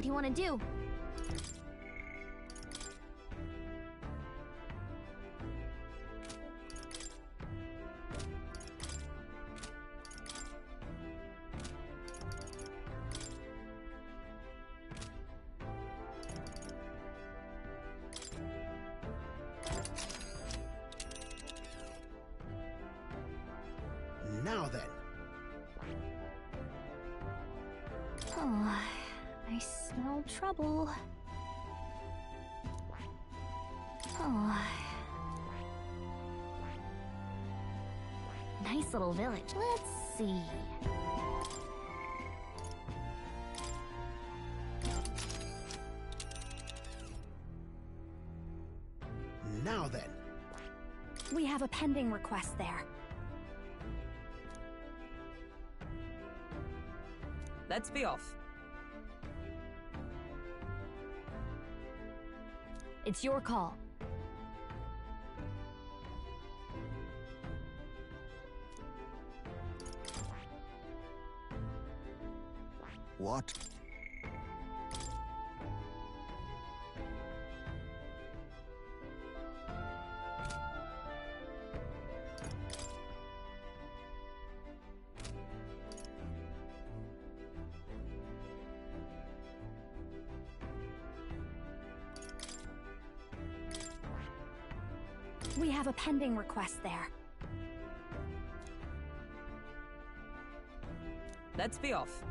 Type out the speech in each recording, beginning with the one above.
you want to do? Now then. Oh, I smell trouble. Oh. Nice little village. Let's see. Now then. We have a pending request there. Let's be off. It's your call. What? We have a pending request there. Let's be off.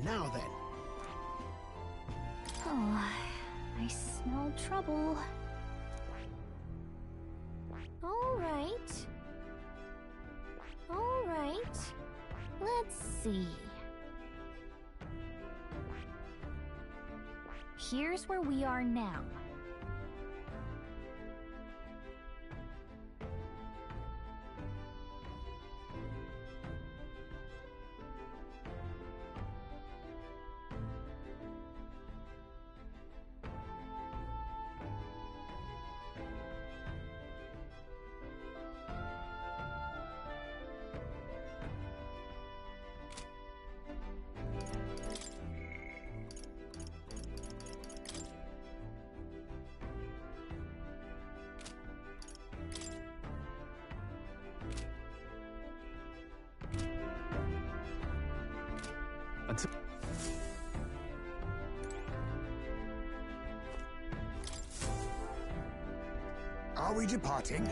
Now then. Oh, I smell trouble. All right. All right. Let's see. Here's where we are now. Are we departing?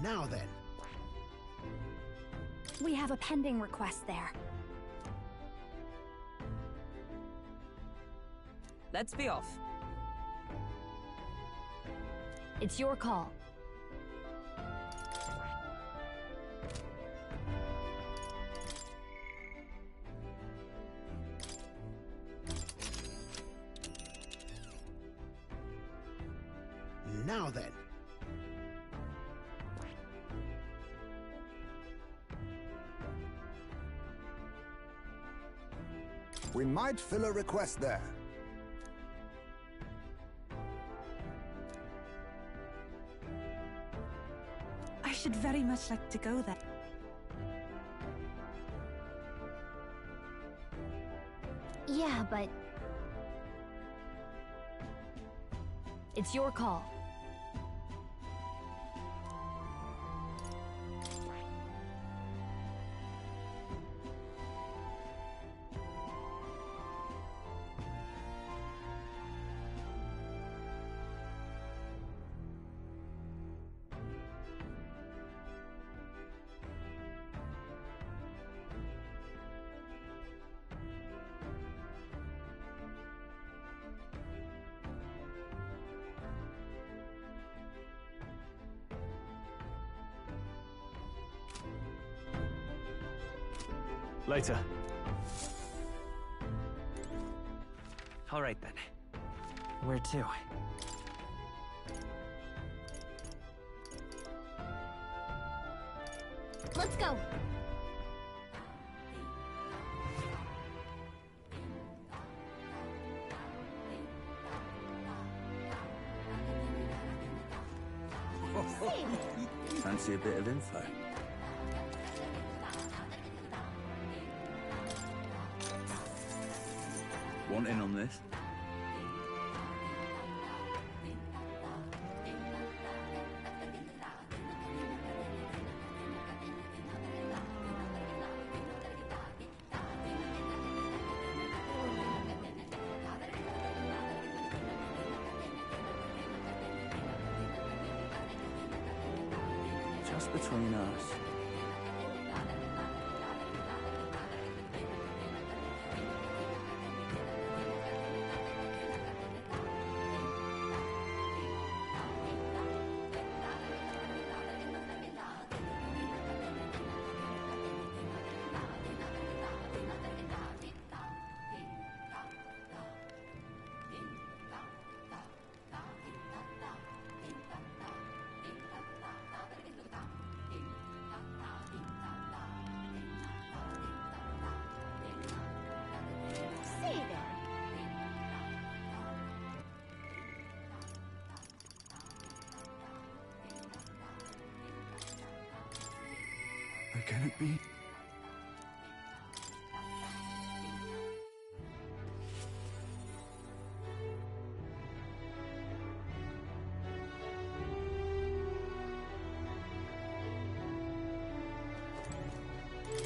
Now then. We have a pending request there. Let's be off. It's your call. Now then. We might fill a request there. I should very much like to go there. Yeah, but... It's your call. Later. All right then. Where to? Let's go. Fancy a bit of info? Want in on this? Just between us. Say there. Where can it be?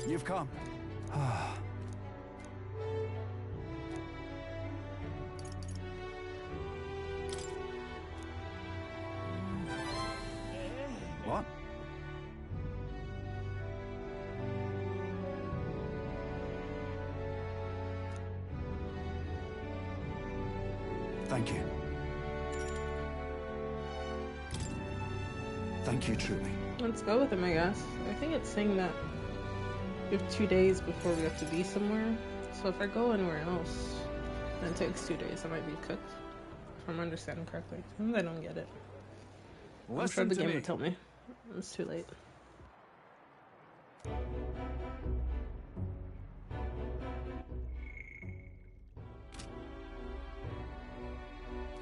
You've come. What? Thank you. Thank you, truly. Let's go with him, I guess. I think it's saying that we have 2 days before we have to be somewhere. So if I go anywhere else, then it takes 2 days. I might be cooked. If I'm understanding correctly. I don't get it. I'm sure the game would tell me. It's too late.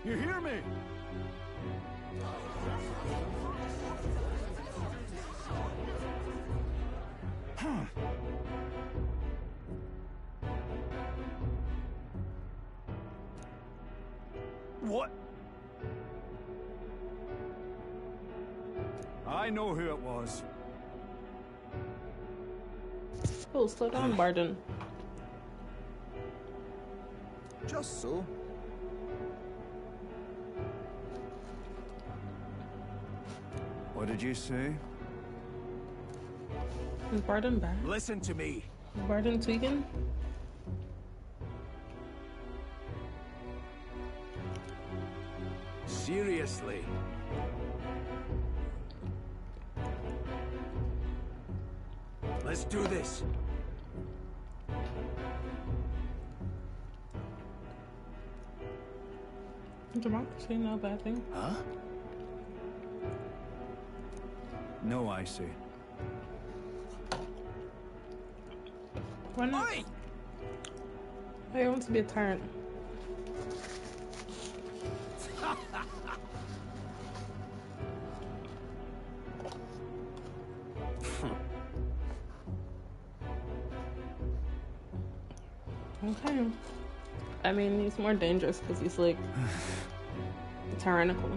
You hear me? What? I know who it was. Oh, slow down, Barden. Just so. What did you say? Is Barden back? Listen to me. Is Barden tweaking? Seriously. Let's do this. Democracy, not a bad thing. Huh? No, I see. Why not? Oi! I want to be a tyrant. Okay. I mean, he's more dangerous because he's like Tyrannical.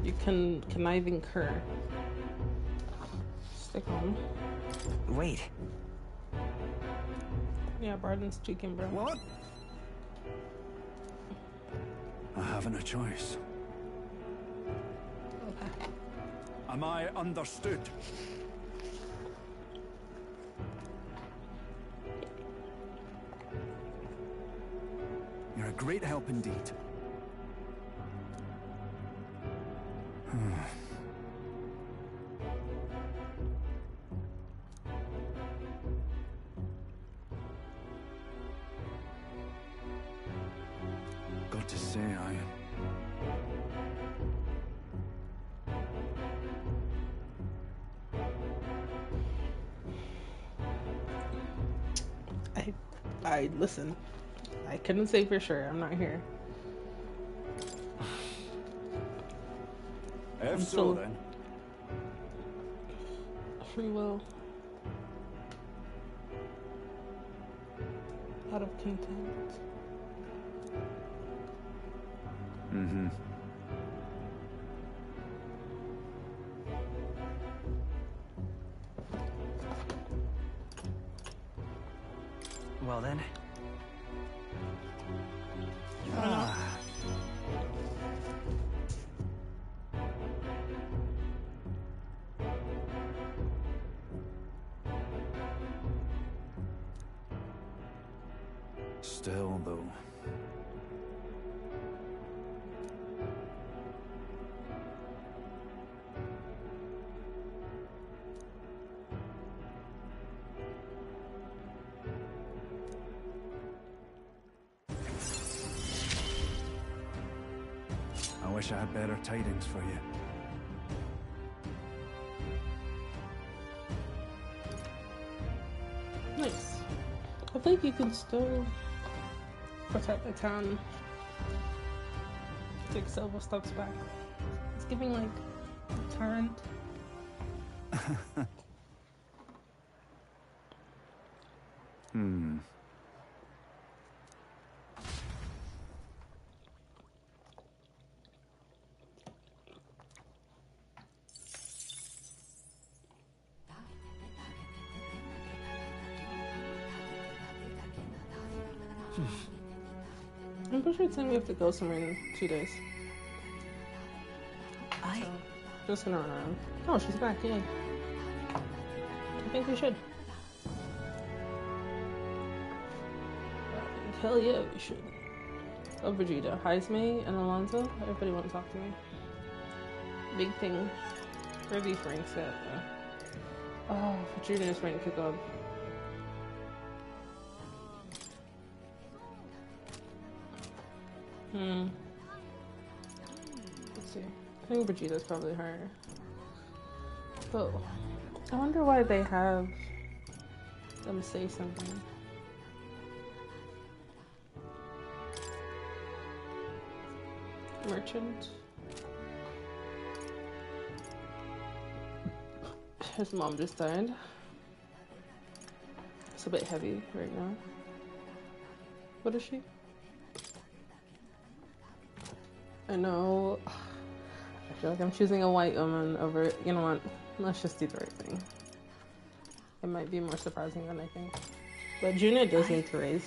You can conniving cur. Stick on. Wait. Yeah, Barden's cheeking, bro. What? I haven't a choice. Okay. Am I understood? You're a great help indeed. Got to say, I listen. I couldn't say for sure. I'm not here. If I'm so, so- then. Free will. Out of content. Mm-hmm. Well then. Still, though. I wish I had better tidings for you. Nice. I think you can still protect the town. Take several steps back. It's giving like a tyrant. Hmm. I'm pretty sure it's saying we have to go somewhere in 2 days. So, just gonna run around. Oh, she's back, yay. I think we should. Hell yeah, we should. Oh, Vegeta, Heisme, and Alonso. Everybody want to talk to me. Big thing. Where are these ranks at? Oh, Vegeta's rank kick off. Let's see. I think Vegeta's probably higher. Oh. I wonder why they have them say something. Merchant. His mom just died. It's a bit heavy right now. What is she? I know. I feel like I'm choosing a white woman over. You know what? Let's just do the right thing. It might be more surprising than I think. But Juna does need to raise.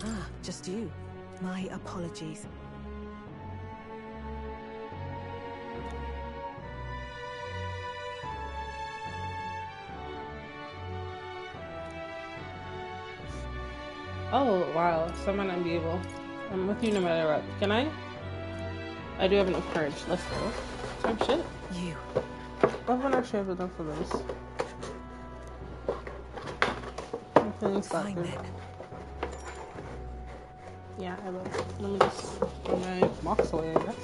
Ah, just you. My apologies. Oh, wow. Someone I'm evil. I'm with you no matter what. Can I? I do have enough courage. Let's go. Oh, shit. You. I haven't actually have enough of those. Feeling slapped. Fine then. Yeah, I will. Let me just throw my box away, I guess.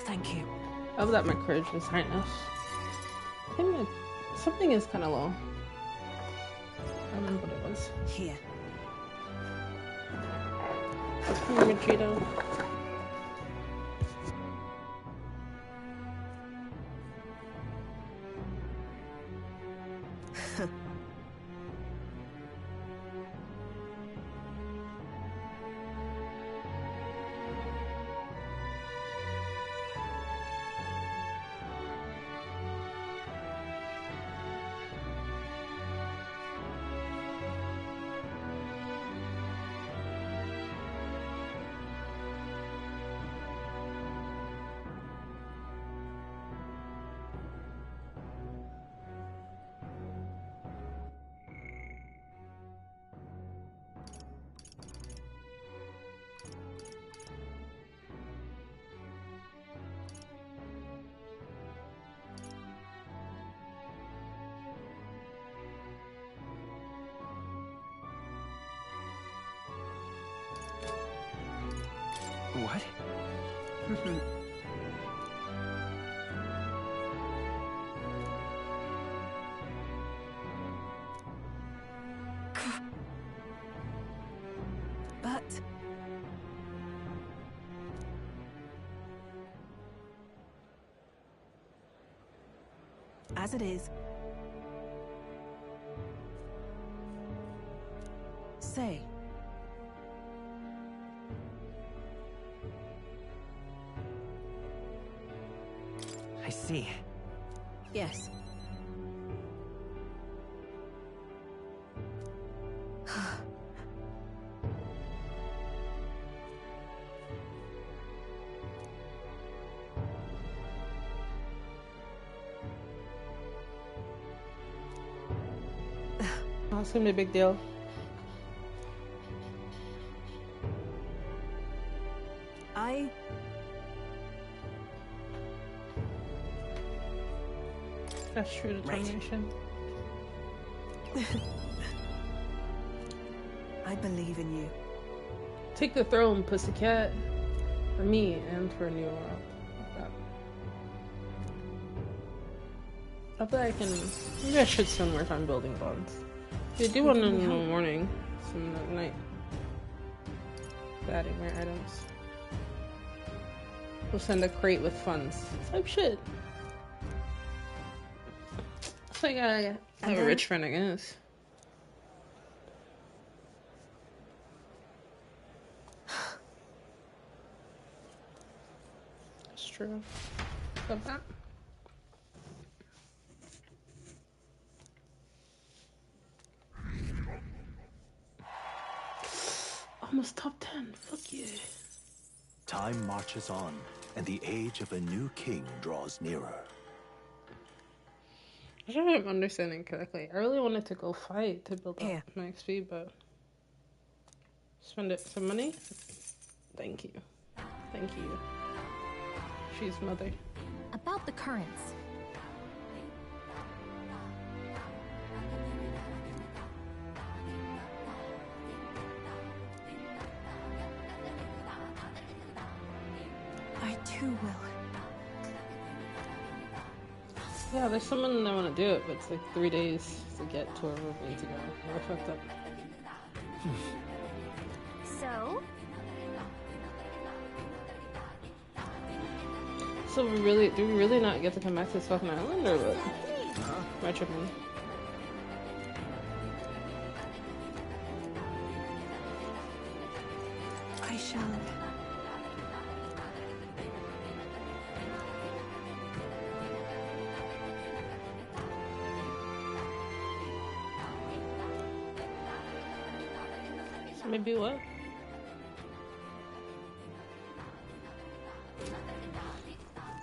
Thank you. I love that my courage is high enough. I think that something is kind of low. I don't remember what it was. Here. Cheeto. What? But as it is, say. I see. Yes. Oh, it's gonna be a big deal. That's true determination. I believe in you. Take the throne, pussycat. For me and for a new world. I bet I can. Maybe I should spend more time building bonds. They do one in the morning, some at night. Adding rare items. We'll send a crate with funds. Type shit. It's like I have a rich friend, I guess. That's true. Love that. Almost top 10. Fuck yeah. Time marches on, and the age of a new king draws nearer. I don't know if I'm understanding correctly. I really wanted to go fight to build up my XP, but spend it some money. Thank you. Thank you. She's mother. About the currents. I too will. Yeah, there's someone I want to do it, but it's like 3 days to get to where we need to go. We're fucked up. So? So do we really not get to come back to this fucking island, or what? My tripping. I shall. So maybe what?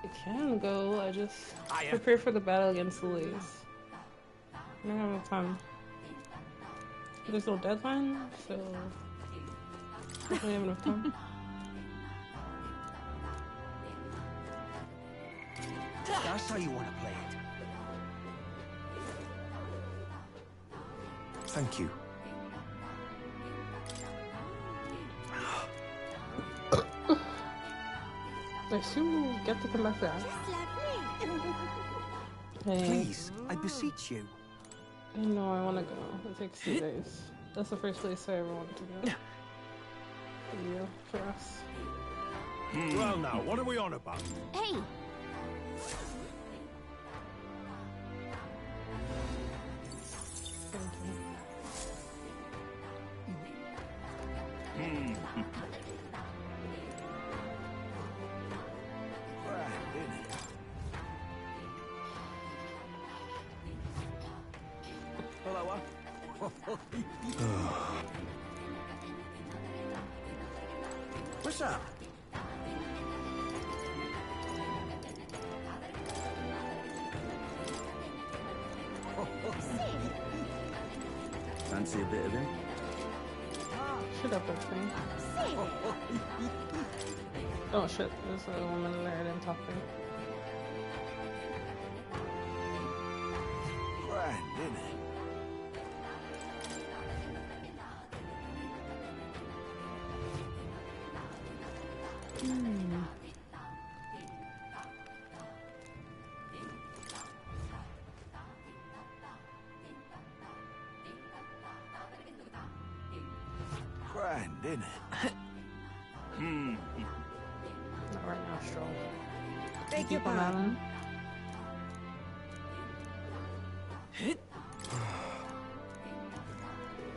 I can go, I just prepare for the battle against the Lees. I don't have enough time. There's no deadline, so I don't have enough time. That's how you want to play it. Thank you. I assume we get to come back there. Hey, Please, I beseech you. I know I want to go. It takes 2 days. That's the first place I ever wanted to go. Video for us. Well now, what are we on about? Hey! Thank you. What's up? Fancy a bit of him? Shut up, that thing. Oh shit, there's a woman there I didn't talk to. Grand, isn't it? Grand, isn't it? Not right now, Stroll. Beg your Keep on pardon. Alan.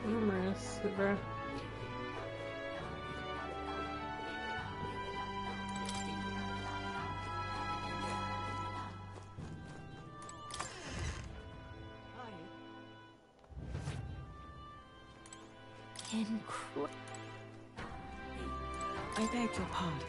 Numerous, bruh. Incredible. I beg your pardon.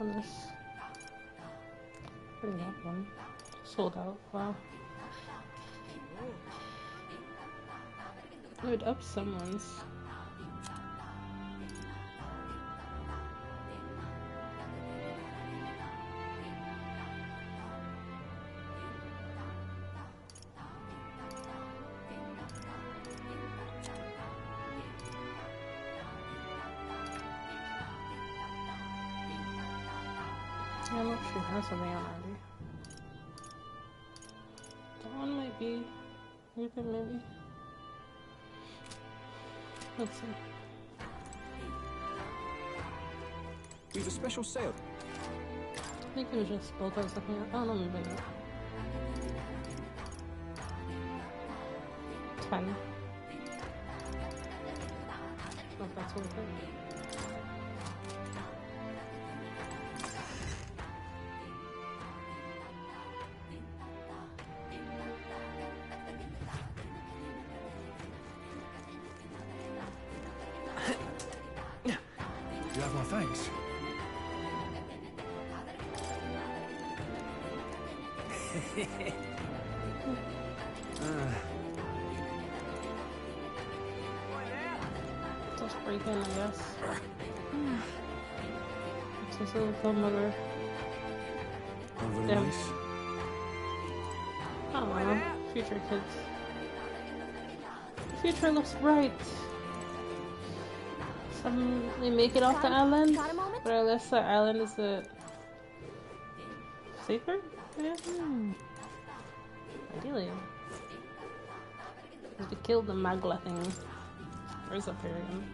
On this. Pretty got one. Sold out. Wow. I would up someone's. Yeah, look, she has something on already. That one might be. Maybe. Let's see. We've a special sale. I think it was just both of us looking at. Oh no, maybe not. 10. Oh, that's worth it. You have my thanks. Just break in, I guess. It's just a little fun mother. Over Yeah. nice. Aw, future kids. The future looks bright. Some they make it off the island, Got a moment? but unless the island is safer? Yeah. Ideally. To kill the Magla thing. Where's up here again?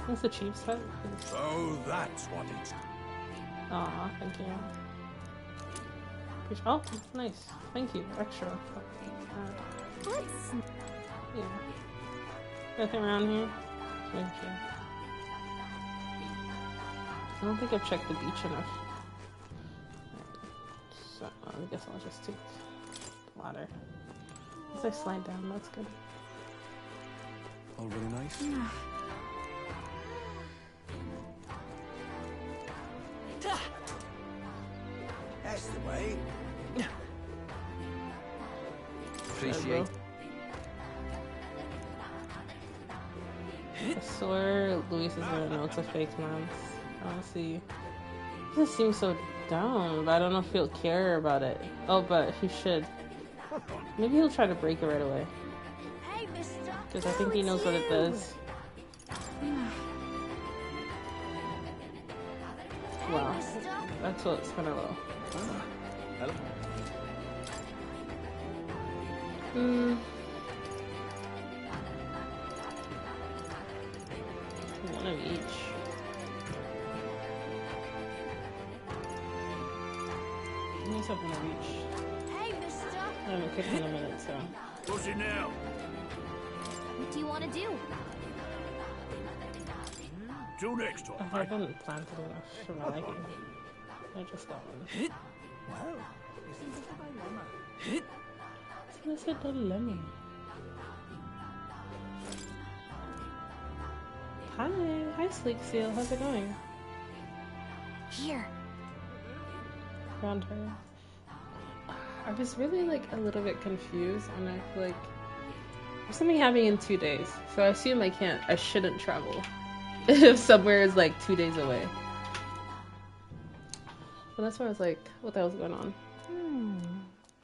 That's the chief's hut. So that's what it's. Aw, thank you. Oh, nice. Thank you. Extra. Let's. Yeah. Nothing around here? Thank you. I don't think I've checked the beach enough. So, I guess I'll just take the ladder. As I slide down, that's good. All really nice. That's the way. Appreciate. I swear Luis is gonna know it's a fake man. Honestly. He doesn't seem so down, but I don't know if he'll care about it. Oh, but he should. Maybe he'll try to break it right away. Hey, mister. Because I think he knows what it does. Wow. That's what's kind of low. Hello. One of each. Let me have one of each. Hey, mister. I haven't cooked in a minute, so. What's it now? What do you want to do? Till next I time. haven't planted enough for my liking. I just got one. Well, isn't it a dilemma? So that's a dilemma. Hi Sleek Seal, how's it going? Here. Around her. I was really like a little bit confused on if like there's something happening in 2 days. So I assume I shouldn't travel if somewhere is like 2 days away. But that's why I was like, what the hell's going on?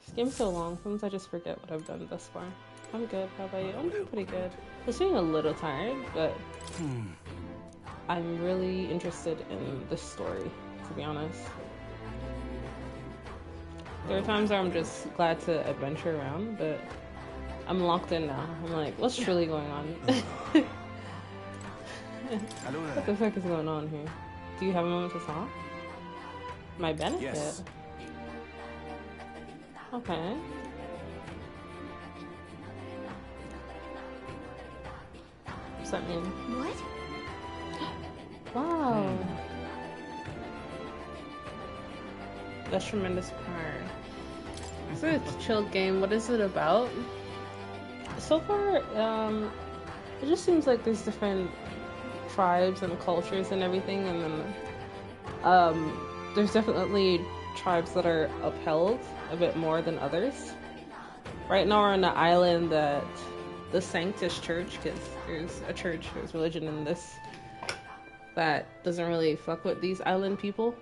This game's so long, sometimes I just forget what I've done thus far. I'm good, how about you? I'm doing pretty good. I was feeling a little tired, but I'm really interested in this story, to be honest. There are times where I'm just glad to adventure around, but I'm locked in now. I'm like, what's really going on? What the fuck is going on here? Do you have a moment to talk? My benefit? Yes. Okay. What's that mean? What? Wow. That's tremendous power. It's a chill game. What is it about? So far, it just seems like there's different tribes and cultures and everything, and then there's definitely tribes that are upheld a bit more than others. Right now we're on an island that the Sanctus Church, because there's religion in this, that doesn't really fuck with these island people.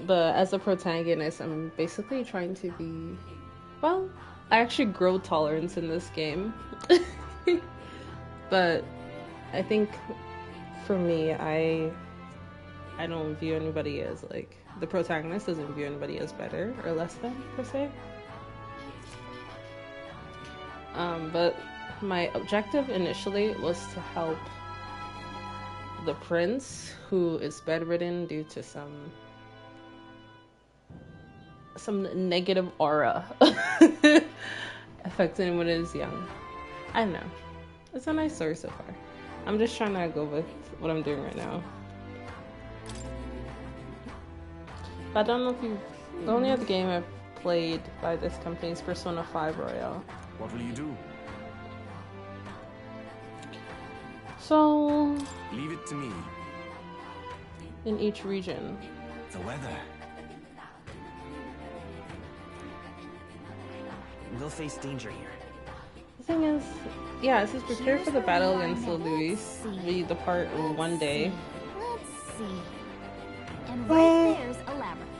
But as a protagonist, I'm basically trying to be, well, I actually grow tolerance in this game. But I think for me, I don't view anybody as like, the protagonist doesn't view anybody as better or less than, per se. But my objective initially was to help the prince, who is bedridden due to some negative aura affecting him when he was young. I don't know. It's a nice story so far. I'm just trying to go with what I'm doing right now. But I don't know if you... The only other game I've played by this company is Persona 5 Royale. What will you do? So... Leave it to me. in each region. The weather. We'll face danger here. The thing is, yeah, it says prepare for the battle against the Luis. We depart in 1 day. Let's see. And right there's a labyrinth.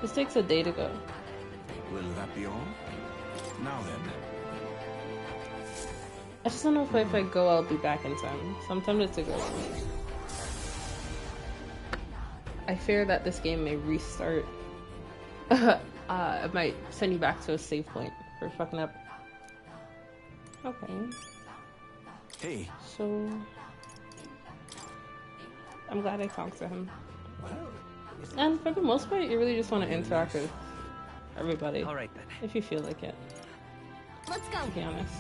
This takes a day to go. Will that be all? Now then. I just don't know if I go, I'll be back in time. So I'm tempted to go. I fear that this game may restart. It might send you back to a save point for fucking up. Okay. Hey, So I'm glad I talked to him. And for the most part, you really just want to interact with everybody. All right then. If you feel like it, Let's go. to be honest.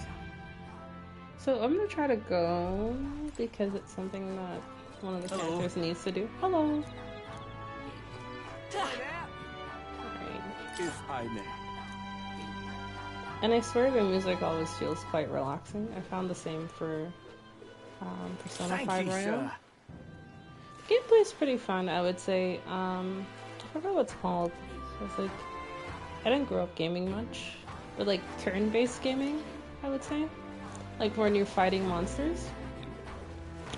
So I'm gonna try to go because it's something that one of the characters needs to do. Hello. Alright. if I may. And I swear the music always feels quite relaxing. I found the same for Persona 5 Royal. Gameplay is pretty fun, I would say. I forgot what it's called. It's like, I didn't grow up gaming much, but like turn-based gaming, I would say. Like when you're fighting monsters.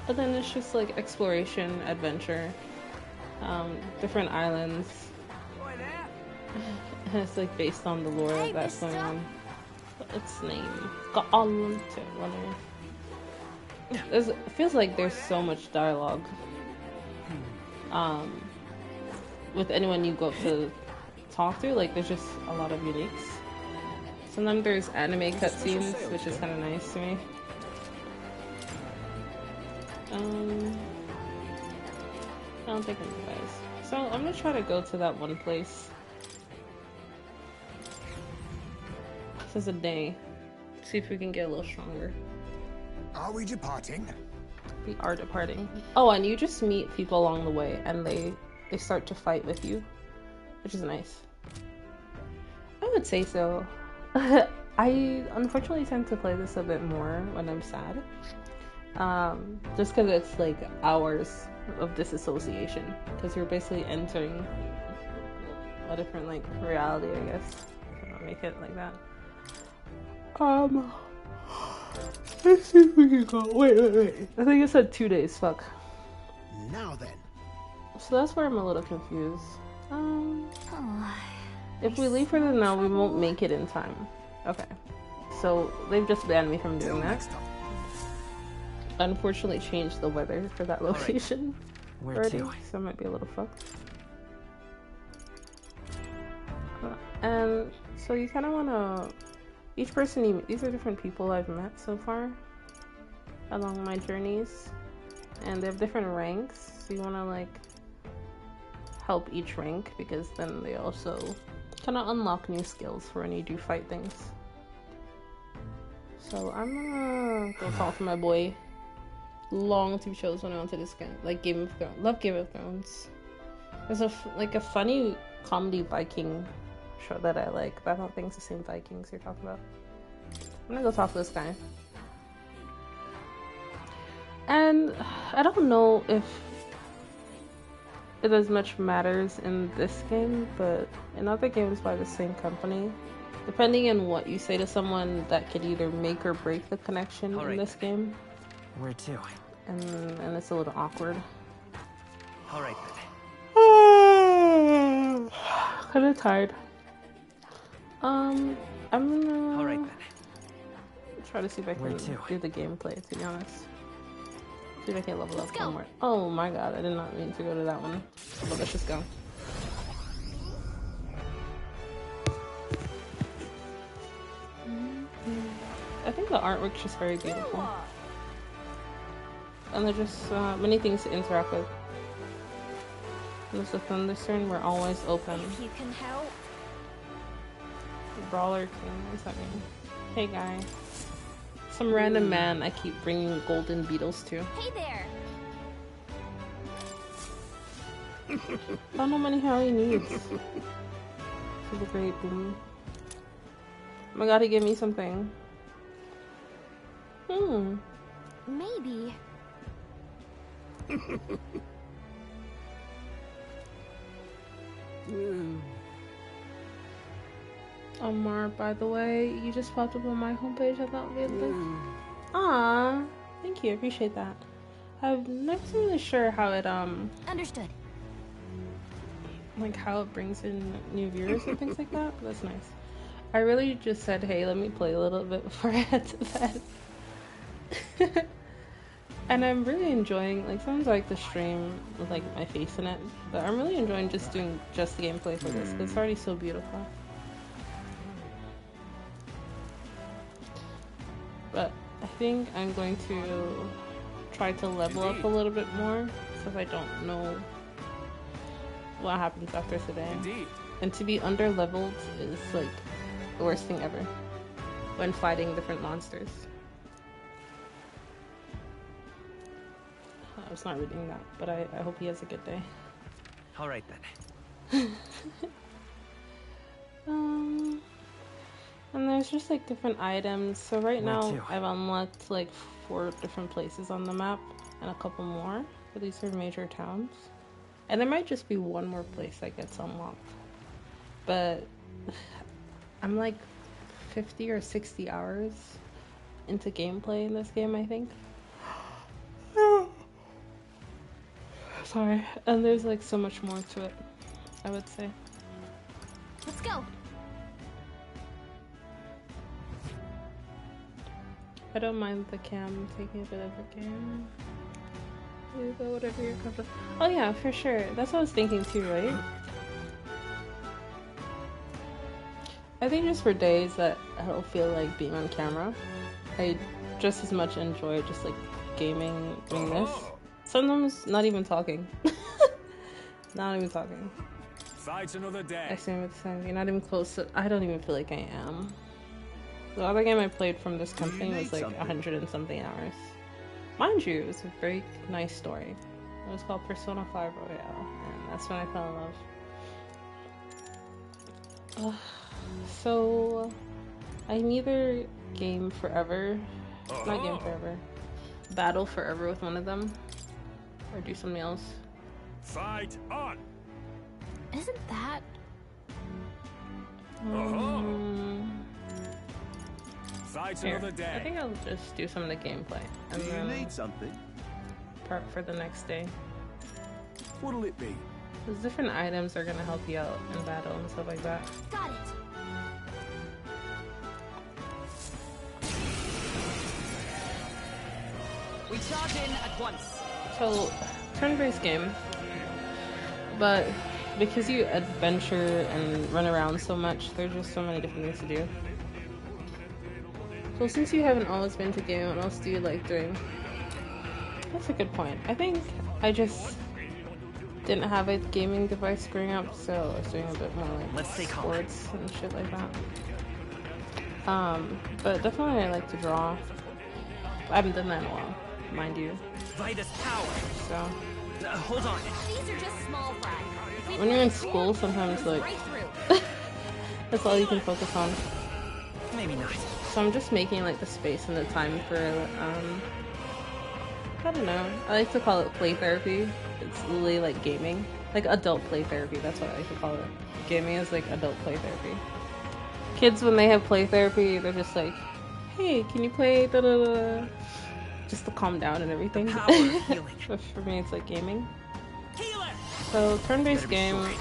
But then it's just like exploration, adventure, different islands. And it's like based on the lore that's going on. Its name. It feels like there's so much dialogue. With anyone you go to talk to, like there's just a lot of uniques. Sometimes there's anime cutscenes, which is kind of nice to me. I don't think I'm guys. So I'm gonna try to go to that one place. This is a day. See if we can get a little stronger. Are we departing? We are departing. Oh, and you just meet people along the way, and they start to fight with you, which is nice. I would say so. I unfortunately tend to play this a bit more when I'm sad. Just because it's like hours of disassociation, because you're basically entering a different like reality, I guess. I'll make it like that. Let's see if we can go. Wait. I think it said 2 days. Fuck. Now then. So that's where I'm a little confused. Oh, If we leave further now, we won't make it in time. Okay. So they've just banned me from doing that. Next time. Unfortunately, changed the weather for that location Where already, to? so I might be a little fucked. And so you kind of want to. Each person you meet, these are different people I've met so far along my journeys, and they have different ranks. So you want to like help each rank because then they also kind of unlock new skills for when you do fight things. So I'm gonna go talk to my boy. Long to be chosen when I went to this game, like Game of Thrones. Love Game of Thrones. There's a funny comedy Viking show that I like, but I don't think it's the same Vikings you're talking about. I'm gonna go talk to this guy. And I don't know if it as much matters in this game, but in other games by the same company, depending on what you say to someone, that could either make or break the connection in this game. Where to? And it's a little awkward. All right then. Kind of tired. I'm gonna. All right then. Try to see if I Where can to? do the gameplay. To be honest, see if I can level Let's up go. one more. Oh my god, I did not mean to go to that one. But let's just go. I think the artwork's just very beautiful. And there's just many things to interact with. There's a Thunderstorm, we're always open. if you can help. Brawler King, what's that mean? Hey guy. Some random man I keep bringing golden beetles to. Hey there. I don't know many how he needs. Super great boom. Oh my god, he gave me something. Maybe. Omar, by the way, you just popped up on my homepage. I thought we'd like. Aww, thank you, appreciate that. I'm not really sure how it Understood. like how it brings in new viewers and things like that. But that's nice. I really just said, hey, let me play a little bit before I head to bed. And I'm really enjoying, like, sometimes I like the stream with, like, my face in it, but I'm really enjoying just doing just the gameplay for this, because it's already so beautiful. But I think I'm going to try to level up a little bit more, since I don't know what happens after today. Indeed. And to be under-leveled is, like, the worst thing ever when fighting different monsters. I was not reading that, but I hope he has a good day. All right then. And there's just like different items. So right Where now to? I've unlocked like 4 different places on the map and a couple more. But these are major towns. And there might just be one more place that gets unlocked. But I'm like 50 or 60 hours into gameplay in this game, I think. Sorry. And there's like so much more to it, I would say. Let's go. I don't mind the cam taking a bit of a game. You go whatever you're comfortable. Oh yeah, for sure. That's what I was thinking too, right? I think just for days that I don't feel like being on camera, I just as much enjoy just like gaming, doing this. Sometimes not even talking. Not even talking. Fight another I day. assume it's something not even close to. I don't even feel like I am. The other game I played from this company was like 100 and something hours. Mind you, it was a very nice story. It was called Persona 5 Royale, and that's when I fell in love. So, I can either game forever, not game forever, battle forever with one of them, or do something else. Fight on. Isn't that... Fight Here, another I day. think I'll just do some of the gameplay, and Do you then need something? part for the next day. What'll it be? Because different items are gonna help you out in battle and stuff like that. Got it. We charge in at once. So, turn-based game, but because you adventure and run around so much, there's just so many different things to do. So since you haven't always been to gaming, what else do you like doing? That's a good point. I think I just didn't have a gaming device growing up, so I was doing a bit more like Let's stay calm. sports and shit like that. But definitely I like to draw. I haven't done that in a while, mind you. Vitus power. So Hold on. These are just small fry. We when you're in plant school, sometimes like right through. that's all you can focus on. Maybe not. So I'm just making like the space and the time for I don't know. I like to call it play therapy. It's really like gaming, like adult play therapy. That's what I like to call it. Gaming is like adult play therapy. Kids, when they have play therapy, they're just like, "Hey, can you play da da da?" Just to calm down and everything. Power of healing. But for me, it's like gaming. Healer. So turn-based Better be game. sorry.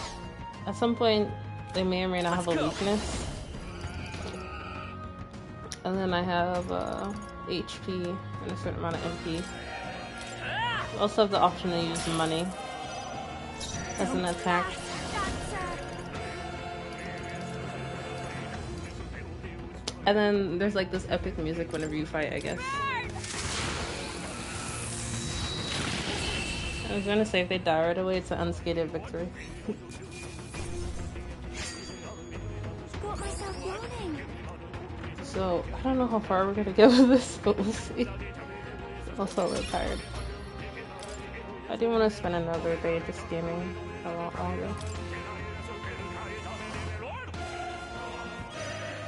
At some point, they may or may not Let's have a go. weakness. And then I have HP and a certain amount of MP. I also have the option to use money as an attack. And then there's like this epic music whenever you fight, I guess. I was gonna say if they die right away, it's an unscathed victory. Got myself yawning. So, I don't know how far we're gonna get with this, but we'll see. Also a little tired. I do want to spend another day just gaming a lot longer.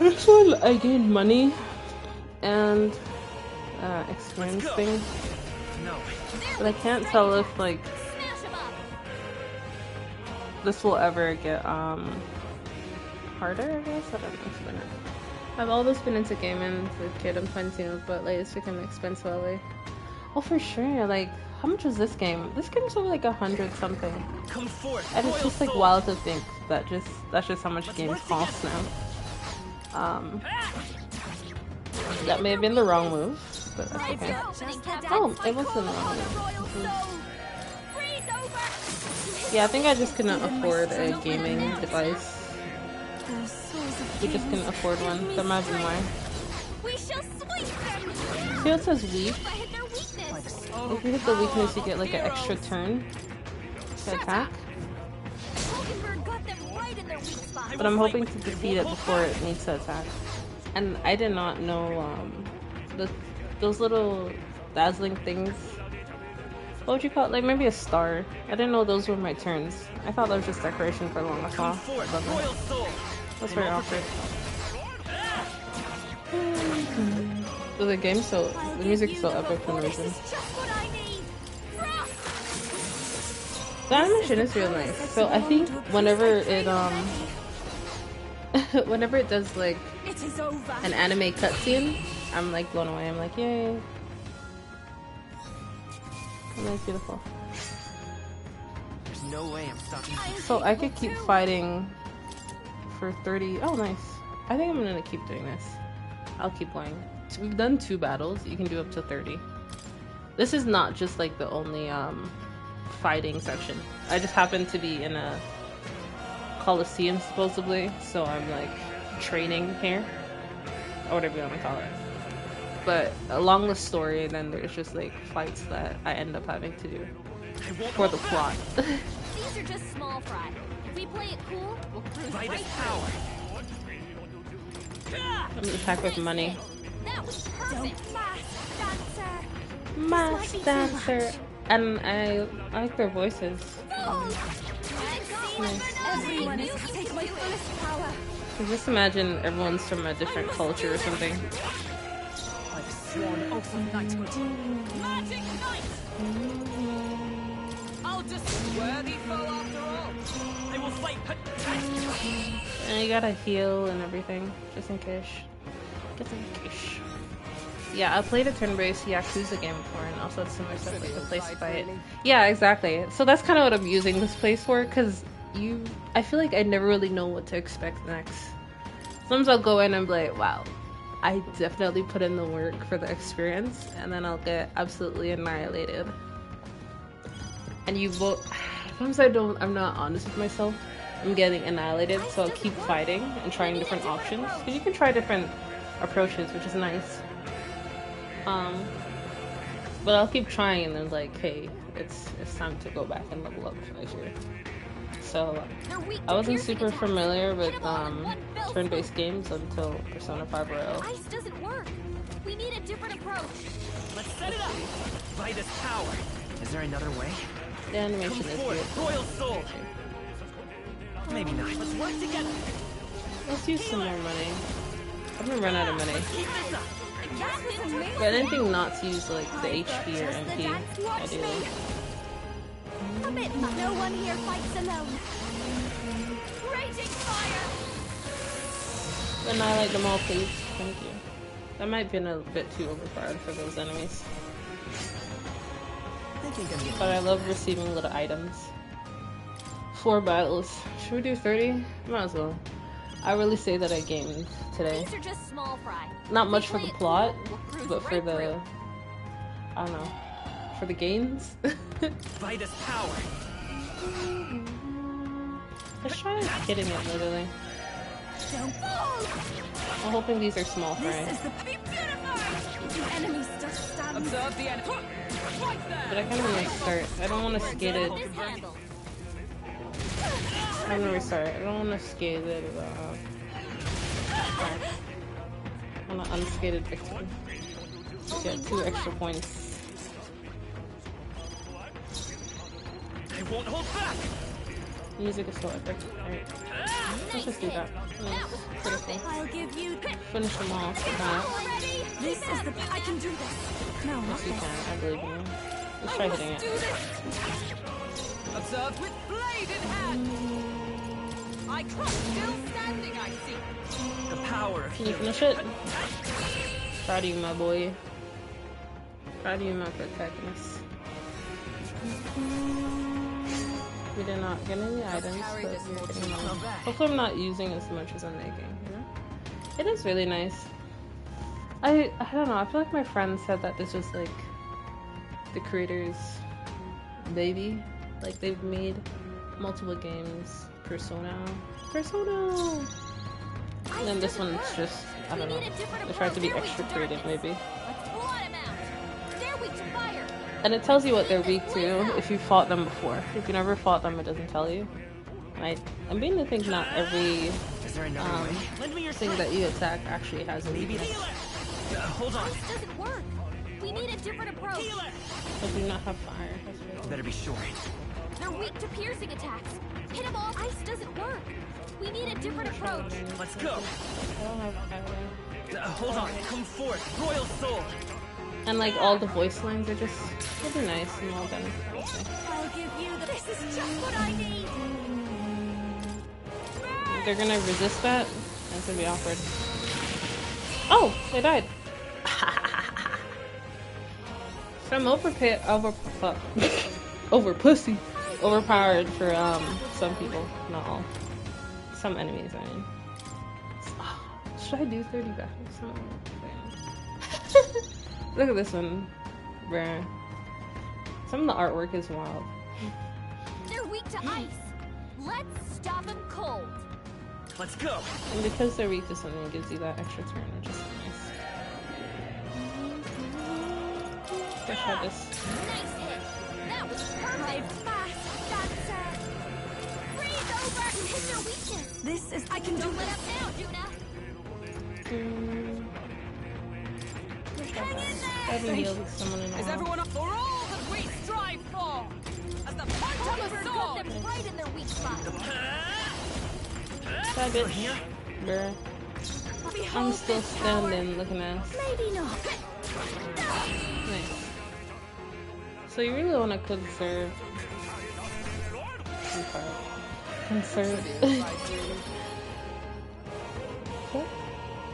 This one, I gained money and experience things, No. but I can't tell if like Smash 'em up. this will ever get harder, I guess. I don't know. I've always been into gaming as a kid. I'm 22, but like it's becoming expensive lately. Oh, for sure. Like, how much was this game? This game was over like 100 something, Come forth. and it's royal just like soul. wild to think that that's just how much Let's games work cost now. That may have been the wrong move. but that's okay. Opening cadets. Oh, it wasn't Yeah, I think I just couldn't afford a gaming device. Those souls of We just couldn't afford one. That might be why. We shall sweep them. See what it says weak? If I hit their weakness. If you hit the weakness, you get like an extra turn to attack. Hulkenberg got them right in their weak spot. But I'm hoping to defeat it before it needs to attack. And I did not know those little dazzling things. What would you call it? Like maybe a star. I didn't know those were my turns. I thought that was just decoration for long as well. That's very awkward. The game's so, the music is so epic for no reason. This is just what I need. Frost. The animation is real nice. So I think whenever it whenever it does like It is over. an anime cutscene, I'm like blown away. I'm like, yay. And that's beautiful. There's no way I'm stopping. So I could keep fighting for 30. Oh, nice. I think I'm gonna keep doing this. I'll keep going. We've done 2 battles. You can do up to 30. This is not just like the only fighting section. I just happen to be in a Coliseum supposedly, so I'm like training here, or whatever you want to call it. But along the story, then there's just like fights that I end up having to do for the plot. These are just small fry. If we play it cool, we'll cruise right through. I'm gonna attack with money. That was perfect. Mass dancer, and I like their voices. Everyone is take my fullest power. Just imagine everyone's from a different culture or something. I've sworn oath of knighthood. Magic Knight! I'll just worthy foe after all. I will fight. And you gotta heal and everything, just in case. Just in case. Yeah, I played a turn-based Yakuza game before, and also it's similar stuff like the place fight. Yeah, exactly. So that's kind of what I'm using this place for, because I feel like I never really know what to expect next. Sometimes I'll go in and be like, wow, I definitely put in the work for the experience, and then I'll get absolutely annihilated. And you vote. Sometimes I'm not honest with myself. I'm getting annihilated, so I'll keep fighting and trying different options. Because you can try different approaches, which is nice. But I'll keep trying, and then like, hey, it's time to go back and level up actually. So I wasn't super familiar with turn-based games until Persona 5 Royal. Ice doesn't work. We need a different approach. Let's set it up. By this power. Is there another way? The animation Come is forth, good. royal soul. Maybe not. Let's work together. Let's use some more money. I'm gonna run out of money. Keep this up. That was amazing. But I didn't think not to use like the HP or MP. Ideally. Commitment. No one here fights alone. Raging fire. Annihilate them all, please. Thank you. That might have been a bit too overpowered for those enemies. But I love receiving little items. 4 battles. Should we do 30? Might as well. I really say that I gamed today. These are just small fry. Not much for the plot, We'll cruise but for right the... through. I don't know. For the games? By this power. Let's try hitting it, literally. Don't fall. I'm hoping these are small fry. This is the enemy still stands. Observe the enemy. Right there. But I kind of want to restart. I don't want to skate it. This handle. I'm gonna restart. I don't want to skate it. I want an unskated victory. Get 2 extra points. I won't hold back. Music is so epic. Alright. Let's just do that. Beautiful. I'll give you Finish them off with that. already. This is the. I can do this. No, not Yes, you this. can. I believe in you. Let's try hitting it. Observe with blade in hand. I trust still standing, I see. The power of Can you healing. finish it? Proud of you, my boy. Proud of you, my protagonist. We did not get any items, but we're getting money. Hopefully I'm not using as much as I'm making, you know? It is really nice. I don't know. I feel like my friend said that this was like the creator's baby. Like they've made multiple games. Persona. And then this one's just, I don't know. They tried to be extra creative maybe. And it tells you what they're weak to if you fought them before. If you never fought them, it doesn't tell you. Right? I'm beginning to think not every thing that you attack actually has a weakness. Hold on. This doesn't work. We need a different approach. I do not have fire. You better be sure. They're weak to piercing attacks. Hit them all. Ice doesn't work. We need a different approach. Let's go. I don't have fire. Hold on. Come forth. Royal soul. And like all the voice lines are just really nice and well done. I'll give you the... This is just what I need. They're gonna resist that. That's gonna be awkward. Oh, they died. So I'm overpowered for some people, not all. Some enemies, I mean. Should I do 30 battles? Look at this one, bruh. Some of the artwork is wild. They're weak to ice. Let's stop them cold. Let's go. And because they're weak to something, it gives you that extra turn, which is nice. Let's try this. Nice hit. That was perfect. Fast. That's freeze over. Hit their weakness. This is. I can do Don't let this. up now, Juna. I haven't healed someone in a Is while. everyone up for all that we strive for? As the point of Oliver a got sword. them right in their weak spot. That bitch. Bruh. I'm still standing looking ass. Maybe not. Nice. So you really want to conserve.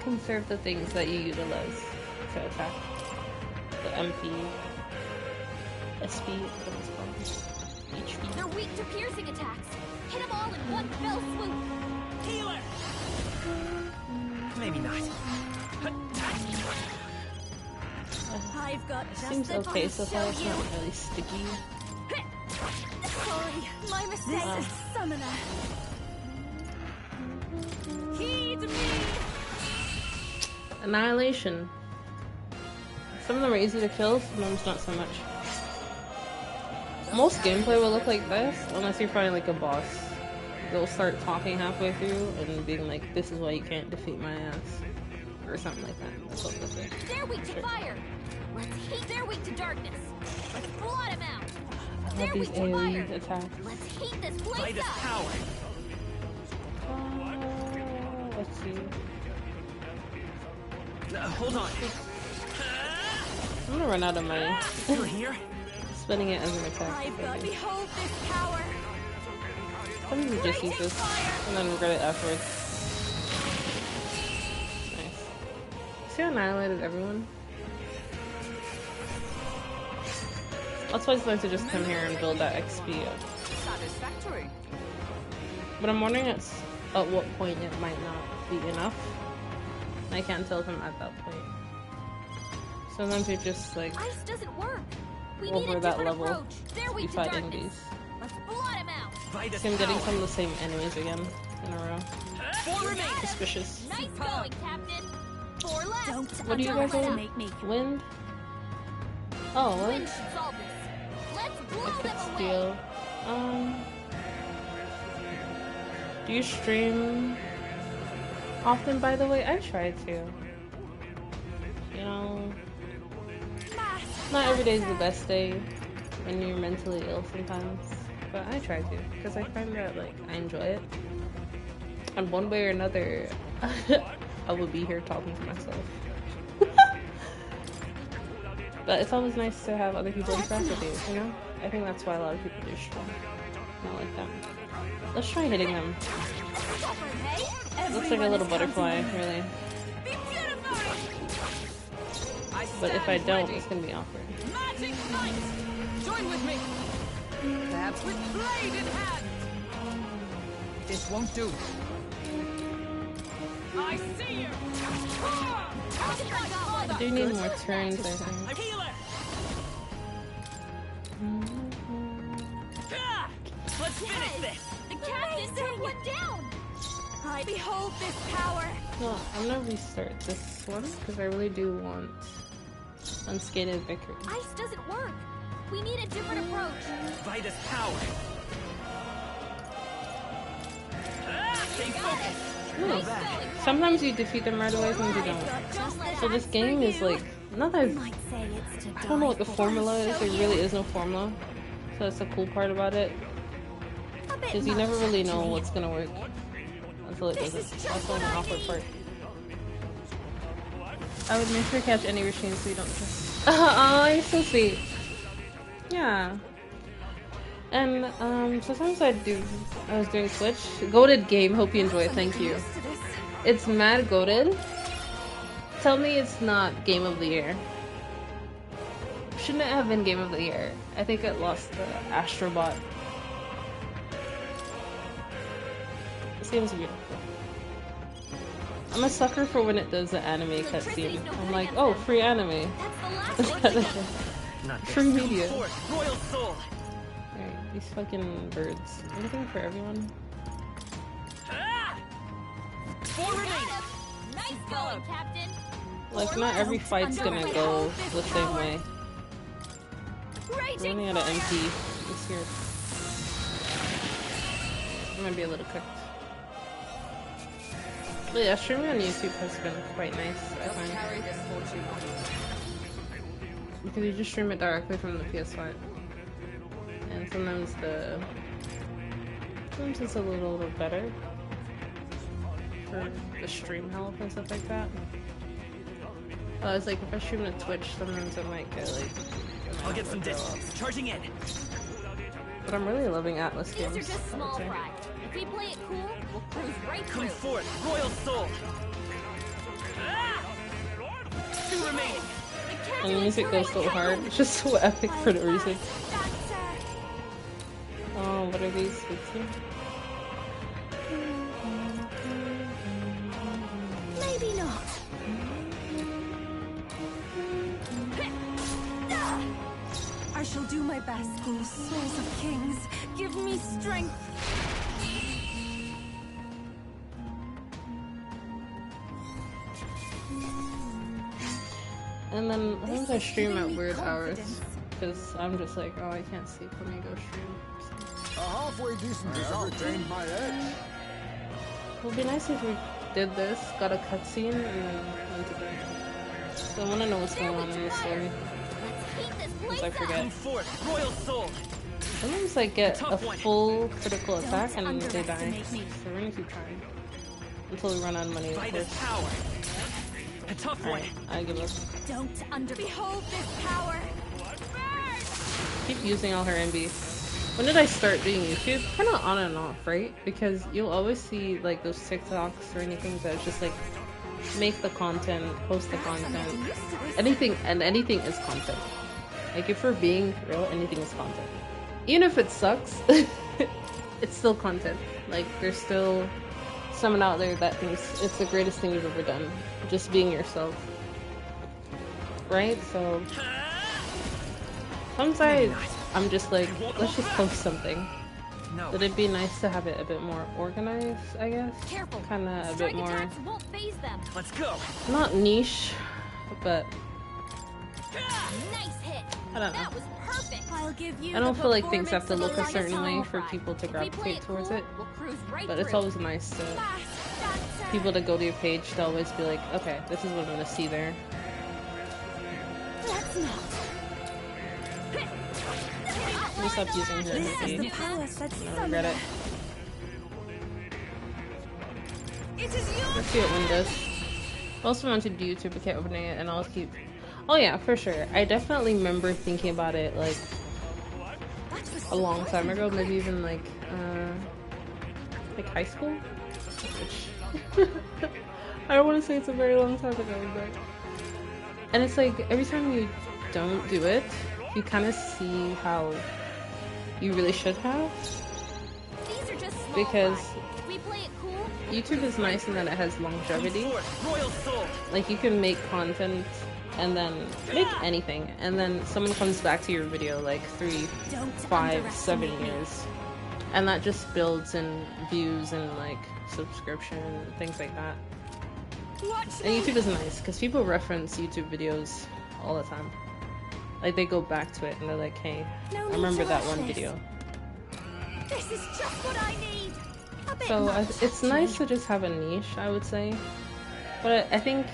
Conserve the things that you utilize to attack. The MP, SP, what it's called. HP. They're weak to piercing attacks. Hit them all in one fell swoop. Healer. Maybe not. I've got just Seems the okay to so far. show It's you. not really sticky. Sorry, my mistake. This is summoner. Heed me. Annihilation. Some of them are easy to kill, some of them not so much. Most gameplay will look like this, unless you're fighting like a boss. They'll start talking halfway through and being like, "This is why you can't defeat my ass," or something like that. That's what they'll say. They're weak to fire. Let's heat. They're weak to darkness. Let's blot them out. I They're love these weak to fire. AoE attacks. Let's heat this By place this up. power. Let's see. Hold on. I'm gonna run out of money. You're here? Spending it as an attack. I've got behold this power. Some people just use this and then regret it afterwards. Nice. See how I annihilated everyone? That's why it's nice to just come here and build that XP up. Satisfactory. But I'm wondering at what point it might not be enough. I can't tell if I'm at that point. Sometimes you're just like Ice doesn't work. We need over a that different level. approach. They're You weak to fighting darkness. these. Let's blot them out. By this See, I'm getting power. some of the same enemies again in a row. Four remain. Suspicious. Nice going, Captain. 4 left. Don't What do you guys underestimate me. Wind? Oh, what? Wind should solve this. Let's blow I them could away. steal. Do you stream often, by the way? I try to. You know, not every day is the best day when you're mentally ill sometimes, but I try to because I find that like I enjoy it. And one way or another, I will be here talking to myself. But it's always nice to have other people interact with you, you know? I think that's why a lot of people do stream. Not like that. Let's try hitting them. Looks like a little butterfly, really. But if I don't, it's gonna be awkward. Magic Knight! Join with me! Perhaps with blade in hand! This won't do. I see you! Magic Knight I do need more turns, I think. I'm healer. Let's finish this. The captain took one down! I behold this power. No, I'm gonna restart this one because I really do want unscathed victory. Ice doesn't work. We need a different approach. By this power. Stay focused. Hmm. Sometimes you defeat them right away, sometimes you don't. So this game is like, not that I don't know what the formula is. There really is no formula. So that's the cool part about it. Because you never really know what's gonna work until it doesn't. That's the only awkward part. I would make sure to catch any machines so you don't trust. Oh, you're so sweet. Yeah. And sometimes I was doing Twitch. Goated game, hope you enjoy it, thank you. It's mad goated. Tell me it's not game of the year. Shouldn't it have been game of the year? I think it lost the Astrobot. This game's beautiful. I'm a sucker for when it does the anime cutscene. I'm like, oh, free anime. Free media. Royal soul. Alright, these fucking birds. Anything for everyone? Nice going, Captain. Like, not every fight's gonna go the same way. We're running out of MP this year. I might be a little cooked. But yeah, streaming on YouTube has been quite nice, I find. Because you just stream it directly from the PS5. And sometimes it's a little better for the stream health and stuff like that. It's like if I stream to Twitch, sometimes I might get like... I'll get some distance. Charging in. But I'm really loving Atlas games. These are just small fry. If we play it cool, we'll cruise right through. Come forth, Royal Soul. Two remaining. And the music goes so hard. It's just so epic for no reason. Oh, what are these? Maybe not. I shall do my best, O souls of kings. Give me strength. And then sometimes I stream at weird hours because I'm just like, oh, I can't sleep. Let me go stream. A halfway decent result. Retained my edge. It would be nice if we did this, got a cutscene, and then went to bed. So I want to know what's going on in the story. Because I forget. Come forth, Royal Soul. Sometimes I get a full critical attack and they die. So we're gonna keep trying. Until we run out of money, of By this course. power. A tough one. Alright, I give up. Don't behold this power. Keep using all her MB. When did I start doing YouTube? Kind of on and off, right? Because you'll always see like those TikToks or anything that's just like make the content, post the content. Anything is content. Like if we're being real, anything is content. Even if it sucks, it's still content. Like there's still someone out there that thinks it's the greatest thing you've ever done. Just being yourself. Right? So sometimes I'm just like, let's just post something. Would it be nice to have it a bit more organized, I guess? Kind of a bit more... Won't phase them. Let's go. Not niche, but... Nice hit. I don't know. That was perfect. I'll give you I don't the feel like things have to performance look a of a certain way lifetime. for people to If we play gravitate it towards cool, it. we'll cruise right But it's through. always nice to... people to go to your page to always be like, okay, this is what I'm gonna see there. Let's not. Let me stop using her This is the energy. palace that I regret it. It is yours. Let's see what one does. I also wanted to do YouTube, I kept opening it, and I'll keep... Oh yeah, for sure. I definitely remember thinking about it, like, a long time ago, maybe even, like high school? Which... I don't want to say it's a very long time ago, but... And it's like, every time you don't do it, you kind of see how you really should have. These are just small Because fry. If we play it cool, YouTube is nice in that it has longevity. Royal Soul. Like, you can make content and then make anything, and then someone comes back to your video like 3, 5, 7 years, and that just builds in views and like subscription and things like that. And YouTube is nice because people reference YouTube videos all the time. Like they go back to it and they're like, hey, I remember that one video. This is just what I need. A bit So much. it's nice to just have a niche, I would say. But I think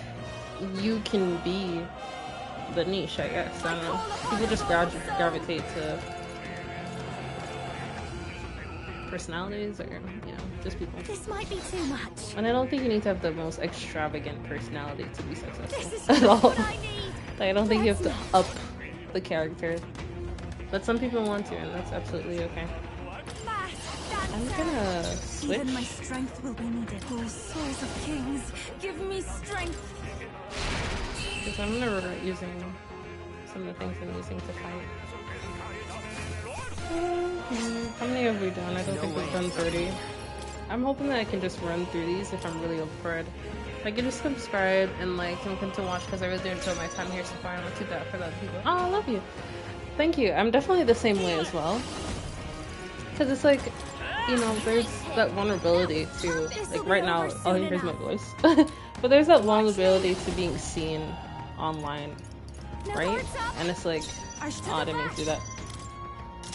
you can be the niche, I guess. I don't know. People just gravitate to personalities, or you know, just people. This might be too much. And I don't think you need to have the most extravagant personality to be This is successful at just all. what I need. Like, I don't think you have to up the character, but some people want to, and that's absolutely okay. Fast I'm dancer. gonna switch. Even my strength will be needed. Oh, souls of kings, give me strength. Because I'm gonna regret using some of the things I'm using to fight. How many have we done? I don't think we've done 30. I'm hoping that I can just run through these if I'm really over it. If I can just subscribe and like and come to watch, because I really enjoy my time here so far. I'm not too bad for the other people. Oh, I love you. Thank you. I'm definitely the same way as well. Because it's like, you know, there's that vulnerability to, like right now, all you hear is my voice. But there's that vulnerability to being seen online, right? And it's like, oh, I didn't mean to do that.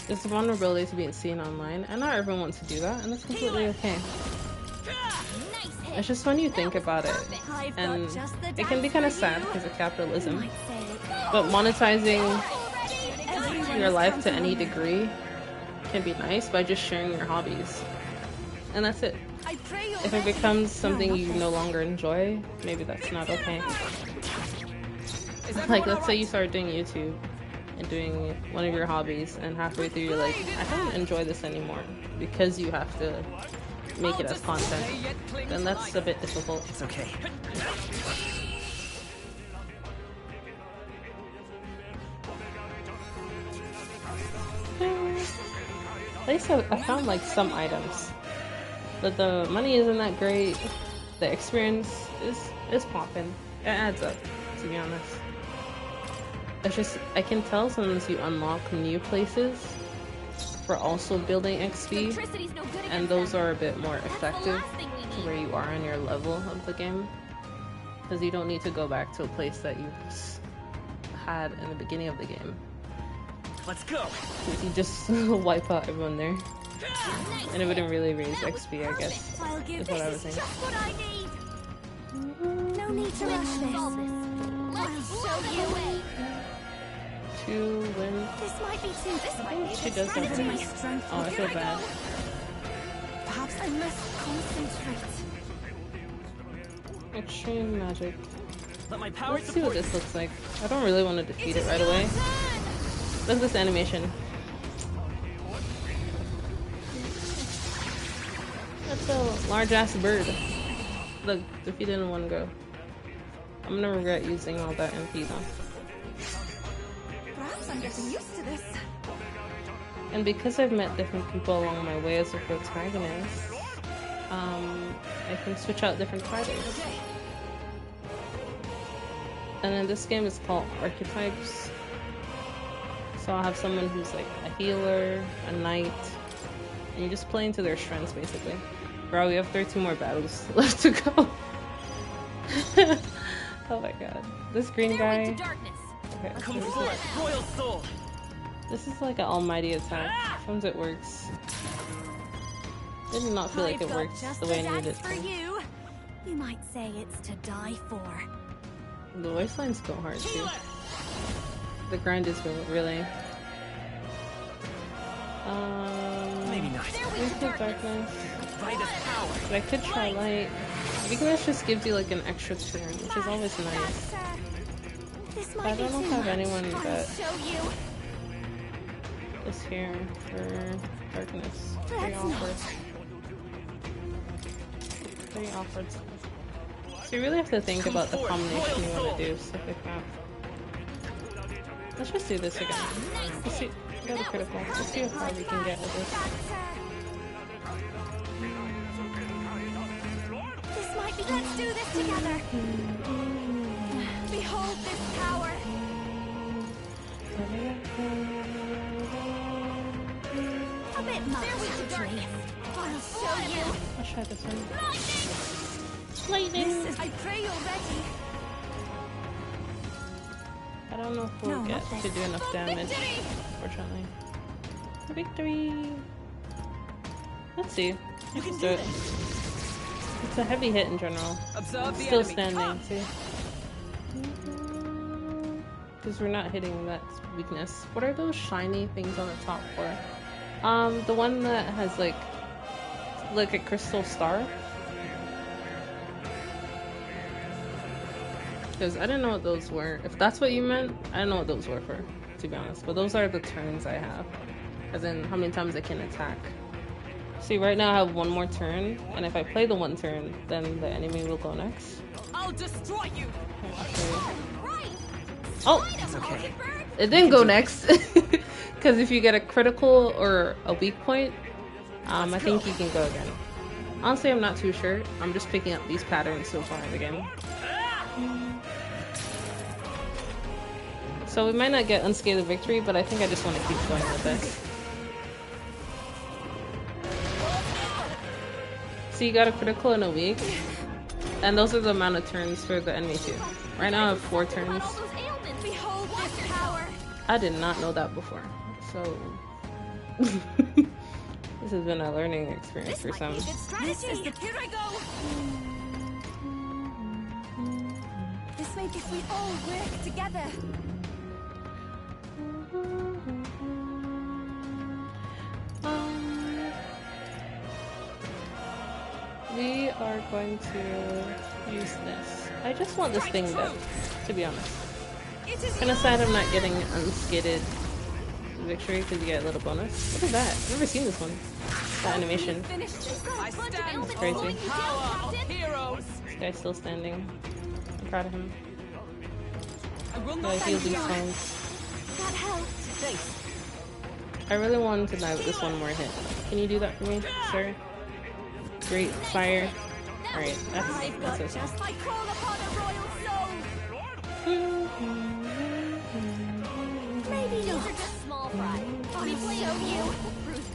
There's the vulnerability to being seen online, and not everyone wants to do that, and that's completely okay. It's just when you think about it, and it can be kind of sad because of capitalism, but monetizing your life to any degree can be nice by just sharing your hobbies, and that's it. If it becomes something you no longer enjoy, maybe that's not okay. Like, let's say you start doing YouTube and doing one of your hobbies, and halfway through you're like, I don't enjoy this anymore, because you have to make it as content, then that's a bit difficult. It's okay. At least I found like some items, but the money isn't that great. The experience is popping. It adds up, to be honest. It's just, I can tell sometimes you unlock new places for also building XP, and those are a bit more effective to where you are on your level of the game, because you don't need to go back to a place that you had in the beginning of the game. Let's go. Because you just wipe out everyone there, and it wouldn't really raise XP, I guess, is what I was saying. No need to rush this. Let's show you way. 2 wins. This might be too. This I might think be she does have My wins. strength Oh, I feel bad. Perhaps I must concentrate. Extreme magic. Let my power Let's see what support. this looks like. I don't really want to defeat it right away. Look at this animation. That's a large ass bird. Look, defeated in one go. I'm gonna regret using all that MP though. Perhaps I'm getting used to this. And because I've met different people along my way as a protagonist, I can switch out different fighters. And in this game it's called archetypes. So I'll have someone who's like a healer, a knight, and you just play into their strengths basically. Bro, we have 13 more battles left to go. Oh my god. This green guy. Okay, Come forth, royal soul. this is like an almighty attack. Sometimes it works. Did not feel like it worked the way I needed it for to. you. You might say it's to die for. The voice lines go hard too. The grind is really. Maybe not. Into darkness. By this power. But I could try light. Weakness just gives you like an extra turn, which is always nice. This But might I don't know be if too I have much. anyone I'll that show you. is here for darkness. Very Let's awkward. Very awkward. So you really have to think about the combination you want to do, stuff like that. Let's just do this again. Let's see. Got a critical. Let's see how far we can get with this. This might be. Let's do this together. Behold this power. A bit much. There we go, darkness. I'll show you. I'll try this one. Lightning. Lightning! I pray you're ready. I don't know if we'll get to do enough damage, fortunately. Victory! Let's see. Let's do it. It's a heavy hit in general. Observe the Still enemy. standing, see? Because we're not hitting that weakness. What are those shiny things on the top for? The one that has like a crystal star? Because I didn't know what those were. If that's what you meant, I don't know what those were for, to be honest. But those are the turns I have. As in, how many times I can attack. See, right now I have one more turn, and if I play the one turn, then the enemy will go next. I'll destroy you. Oh! It's okay. It didn't go next. Because if you get a critical or a weak point, I think you can go again. Honestly, I'm not too sure. I'm just picking up these patterns so far in the game. So we might not get unscathed victory, but I think I just want to keep going with this. So you got a critical and a weak, and those are the amount of turns for the enemy too. Right now I have 4 turns. Behold this power. I did not know that before, so this has been a learning experience for some. This is the here I go. This may if we all work together. We are going to use this. I just want this thing dead, to be honest. Kind of sad I'm not getting unscathed victory because you get a little bonus. Look at that. I've never seen this one. That animation. I stand It's crazy. power of heroes. This guy's still standing. I'm proud of him. I will Yeah, not I heal thank these you. songs. That helped. Thanks. I really wanted to die with this one more hit. Can you do that for me, sir? Great fire. Alright, that's it. I call upon a royal soul. Maybe these are just small fry. I'll show you.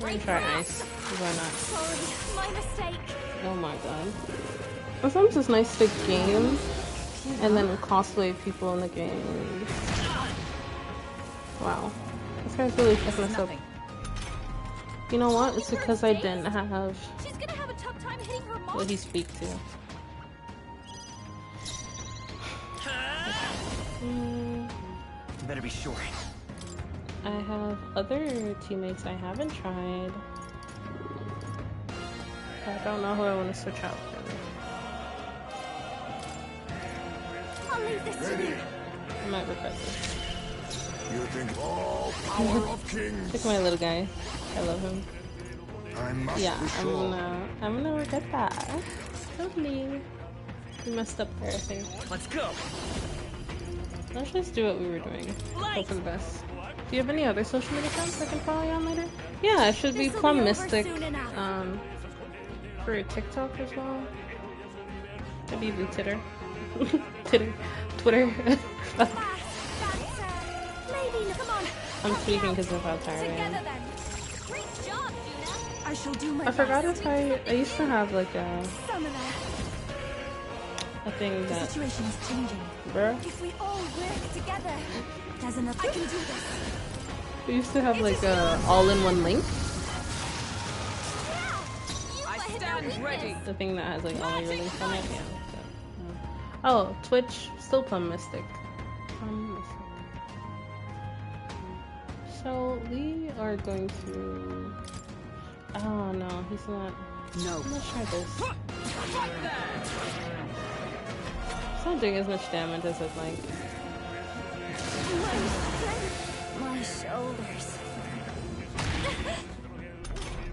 We're gonna try ice. Why not? Sorry, my mistake. Oh my god. Sometimes it's nice to game and then cosplay people in the game. Wow. This guy's really fucking us up. You know what? It's because I didn't have She's gonna have a tough time hitting her mom. what he speak to. Better be sure. I have other teammates I haven't tried. I don't know who I want to switch out really. I'll leave this to you. I might regret this. You think all power of kings? Look at my little guy. I love him. I must Yeah, be sure. I'm gonna regret that. Totally. We messed up there, I think. Let's go. Let's just do what we were doing. Hope for the best. Do you have any other social media accounts I can follow you on later? Yeah, it should be This'll Plum be over Mystic. soon enough. For TikTok as well. Maybe even Twitter. Twitter. Maybe. Come on. I'm tweaking because of how tired I Together am. then. Great job, Juna. I shall do my I forgot best. if I used to have like a Summoner. thing The that, situation is changing. bruh. If we all work together, There's enough. I can do this. We used to have like a all-in-one link. I stand ready. The thing that has like all your links on it. Yeah. Oh, Twitch, still Plum Mystic. Plum Mystic. So we are going to. Oh no, he's not. No. Let's try this. It's not doing as much damage as I'd like. My shoulders.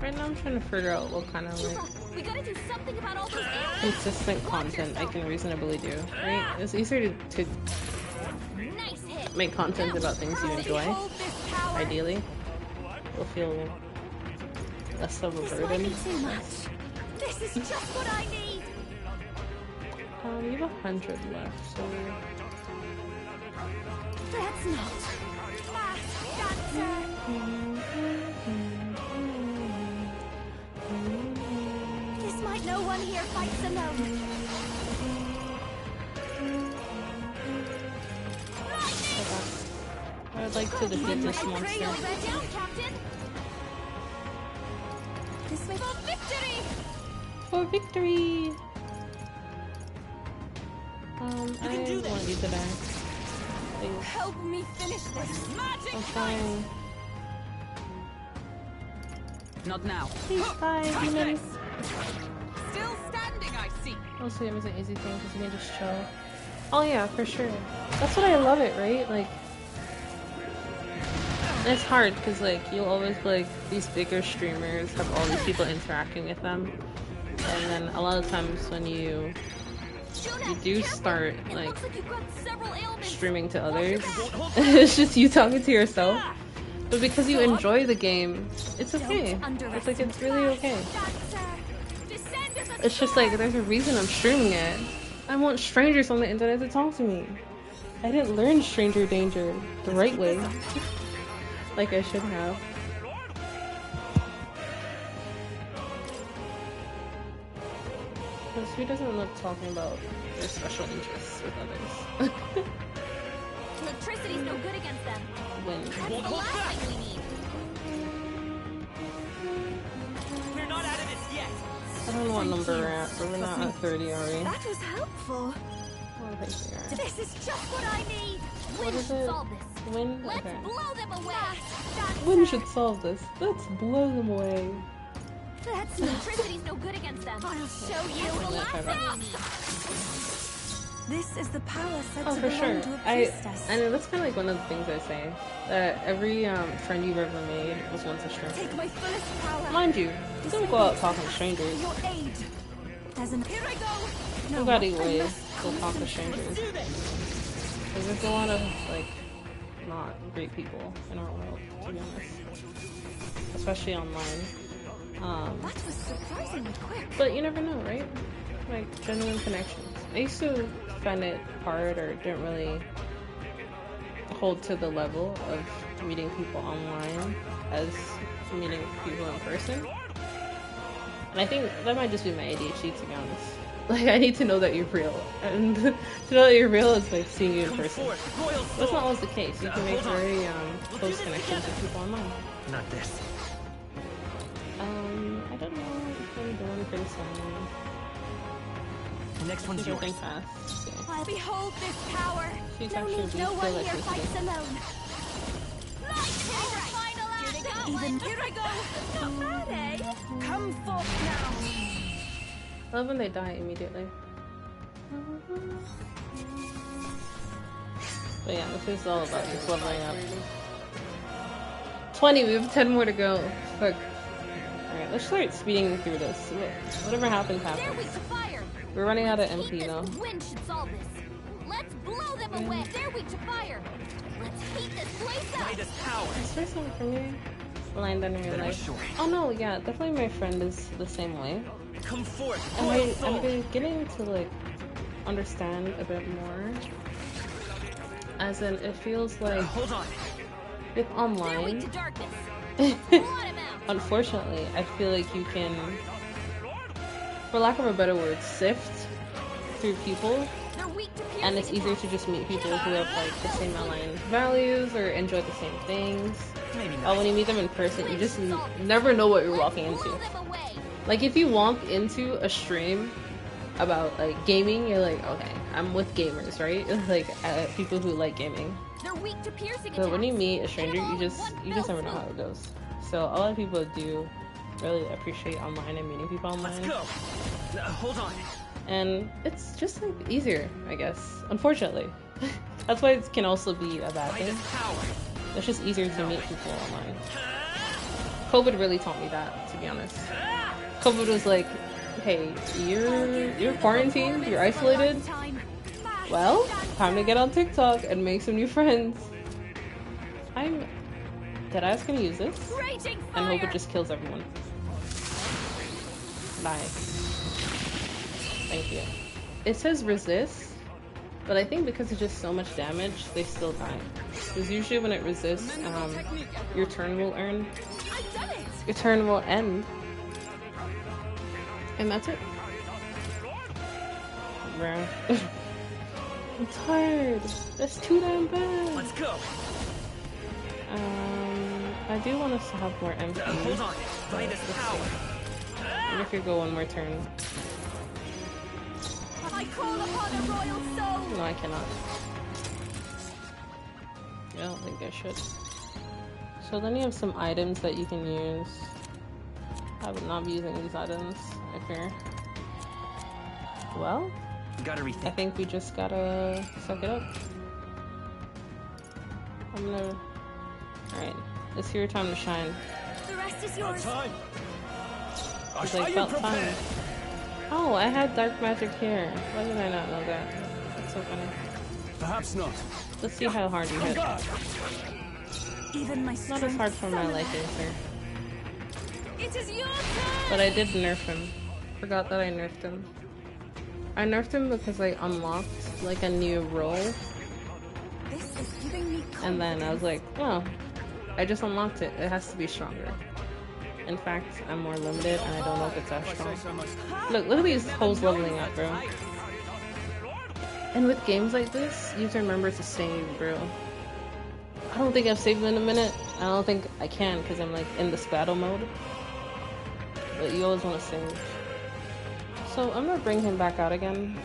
Right now, I'm trying to figure out what kind of like We gotta do something about all those aliens. consistent content I can reasonably do. Right? It's easier to Nice hit. make content about things you enjoy. Behold this power. Ideally, it'll feel less of a This might burden. be too much. This is just what I need. We have 100 left, so That's not. Masked dancer. This might no one here fights alone. I would like to defeat this monster. Down, Captain. This way for victory. For victory! I want you to die. Please. Help me finish this. Magic. I'm trying. Not now. Please die, demons. Still standing, I see. Also, it was an easy thing because you can just chill. Oh yeah, for sure. That's what I love it, right? Like, it's hard because like you'll always like these bigger streamers have all these people interacting with them, and then a lot of times when you do start like streaming to others, it's just you talking to yourself. But because you enjoy the game, it's okay. It's like it's really okay. It's just like there's a reason I'm streaming it. I want strangers on the internet to talk to me. I didn't learn stranger danger the right way. Like I should have. Because who doesn't love talking about their special interests with others? Electricity's no good against them. When That's the last thing we need. We're not out of this yet. I don't know what number we're at, but we're not at 30, are we? That was helpful. What do I think we are? This is just what I need. What Win is should it? solve this. Win? Let's Okay. blow them away. Win should solve this. Let's blow them away. That's electricity's no good against them. I'll show you the last thing we need. This is the power said Oh, to for belong sure. to a I priestess. know that's kind of like one of the things I say. That every friend you've ever made was once a stranger. Take my fullest power. Mind you, you don't go out talking to strangers. Your aid. There's an here I go. You gotta ways to talk to strangers. Because there's a lot of like not great people in our world, to be honest. Especially online. That was surprisingly quick. But you never know, right? Like genuine connections. I used to find it hard or didn't really hold to the level of meeting people online as meeting people in person. And I think that might just be my ADHD, to be honest. Like, I need to know that you're real. And to know that you're real is like seeing you in person. That's not always the case. You can make very close connections with people online. Not this. I don't know if I'm doing pretty slowly. Next one's She's working yours. fast. Okay. I'll behold this power. She's No actually need, no being one still here like fights this. alone. Lightning final act. Even Here I go. Not bad, eh? Come forth now. I love when they die immediately. But yeah, this is all about just leveling up. 20, we have 10 more to go. Fuck. Alright, let's start speeding through this. Whatever happens, They're happens. weak to fire. We're running out of Let's MP heat though. this with wind should solve this. Let's blow them away. They're weak to fire. Let's heat this place up. Midas power. Is there something for me? Blind under your Better be life. sure. Oh no, yeah, definitely my friend is the same way. Come forth, And royal I'm soul. beginning to like understand a bit more. As in, it feels like Hold on. with They're weak online, to darkness. Blot 'em out. unfortunately, I feel like you can, for lack of a better word, sift through people, They're weak to piercing and it's easier attacks. to just meet people who have like the same online values or enjoy the same things. Maybe not. When you meet them in person, you just never know what you're walking Let's into. blow them away. Like if you walk into a stream about like gaming, you're like, okay, I'm with gamers, right? Like people who like gaming. They're weak to piercing But when you attacks. meet a stranger, Hit 'em all you with one just fell never know how swoop. it goes. So a lot of people do really appreciate online and meeting people Let's online, go. Hold on. and it's just like easier, I guess. Unfortunately, that's why it can also be a bad thing. Midas power. It's just easier to meet people online. COVID really taught me that, to be honest. COVID was like, hey, you're quarantined, you're isolated. Well, time to get on TikTok and make some new friends. I'm deadass gonna use this Raging and hope fire. it just kills everyone. Bye. Thank you. It says resist, But I think because it's just so much damage, they still die. Because usually when it resists, your turn will earn. I've done it! Your turn will end. And that's it. Bro. I'm tired. That's too damn bad. Let's go. I do want us to have more MP. Hold on. By this power. And if you go one more turn. I call upon a royal soul! No, I cannot. I don't think I should. So then you have some items that you can use. I would not be using these items, I fear. Well, Gotta I rethink. think we just gotta suck it up. I'm gonna... Alright, it's your time to shine. The rest is yours. Time. It's Are like you about time. prepared? Oh, I had dark magic here. Why did I not know that? That's so funny. Perhaps not. Let's see how hard you hit. Even my Not strength as hard for my summoned. liking, sir. It is your turn! But I did nerf him. Forgot that I nerfed him. I nerfed him because I unlocked like a new role, This is giving me and then I was like, oh, I just unlocked it. It has to be stronger. In fact, I'm more limited, and I don't know if it's that strong. Look at these hoes leveling up, bro. And with games like this, you have to remember to save, bro. I don't think I've saved in a minute. I don't think I can because I'm like in this battle mode. But you always want to save. So I'm gonna bring him back out again.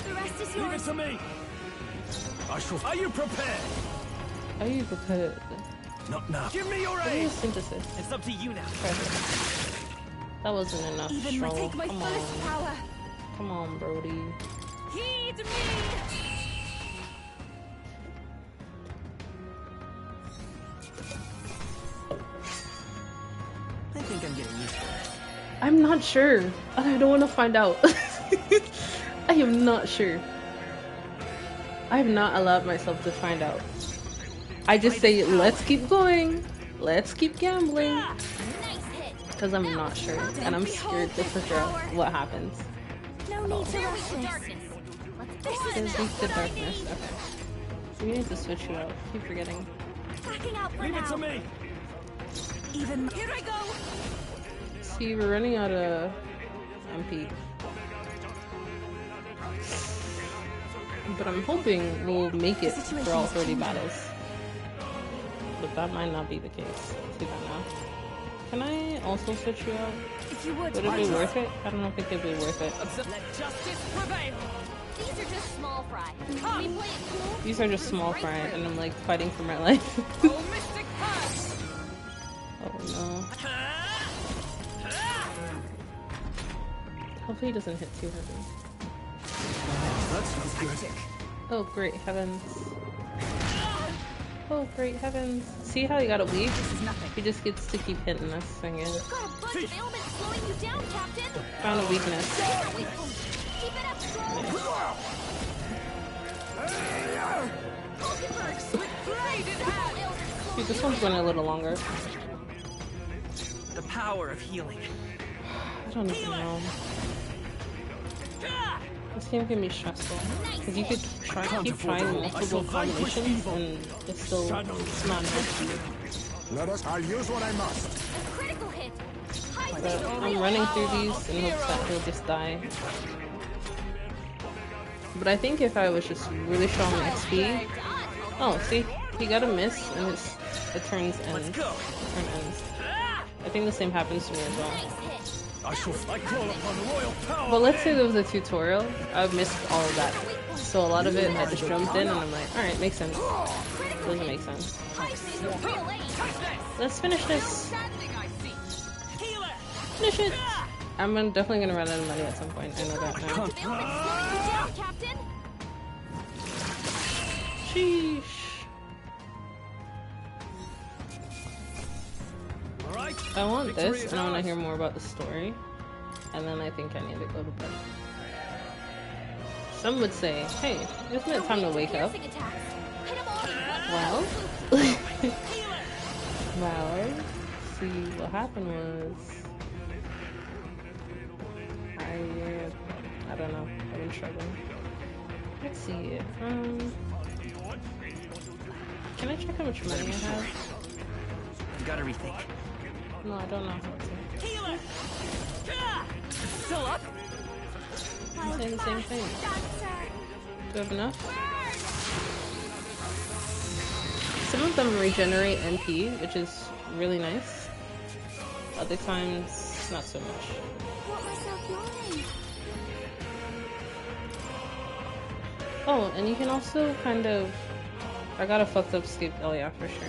The rest is Leave it yours. to me. Are you prepared? Are you prepared? Not now. Give me your What is aid. synthesis? It's up to you now. That wasn't enough, even Stroll. take my Come fullest on. power. Come on, Brody. Heed me! I think I'm getting used to it. I'm not sure. And I don't want to find out. I am not sure. I have not allowed myself to find out. I just say, let's keep going. Let's keep gambling. Nice hit! Because I'm not sure. And I'm scared to figure out what happens. No need to rush this. This is Because the darkness. Okay. So we need to switch you out. Keep forgetting. backing out for Leave it now. to me. Even my Here I go! See, we're running out of MP. But I'm hoping we'll make it for all 30 battles. But that might not be the case. Too bad now. Can I also switch you out? if you would. Would it be worth it? I don't think it'd be worth it. Let justice prevail. These are just small fry. We play it cool. These are just small fry, and I'm like fighting for my life. Oh, mystic pass. Oh no. Hopefully he doesn't hit too heavy. That sounds good. Oh great heavens. Oh great heavens. See how he got a weak? He just gets to keep hitting us again. You've got a bunch of ailments slowing you down, Captain. Found a weakness. Keep it up, Stroll. Goalkeepers with bladed hand. Dude, this one's going a little longer. The power of healing. I don't even know. This game can be stressful because you could keep trying multiple combinations and it's still not enough for you. Let us. I'll use what I must. A critical hit. High But danger. I'm running through these in hopes that he'll just die. But I think if I was just really strong in XP, oh see, he got a miss and it turns ends. Let's go. Turn ends. I think the same happens to me as well. Nice hit. I call upon royal power. But let's say there was a tutorial, I would miss all of that. So a lot of it I just jumped in and I'm like, alright, makes sense. Doesn't make sense. High danger. Real aim. Let's finish this. Standing, I see. Finish it. I'm definitely gonna run out of money at some point. I know that now. Ailments slowing you down, Captain. Sheesh. All right. I want this, and I want to hear more about the story. And then I think I need to go to bed. Some would say, hey, isn't it time to wake up? Piercing attacks. Hit 'em all in Well, one. well, see, what happened was, I don't know, I've been struggling. Let's see. Can I check how much money I have? You gotta rethink. No, I don't know how to. Healer! Still up? I'm saying the same thing. Do I have enough? Some of them regenerate NP, which is really nice. Other times, not so much. Oh, and you can also kind of... I got a fucked up sleep. Oh yeah, for sure.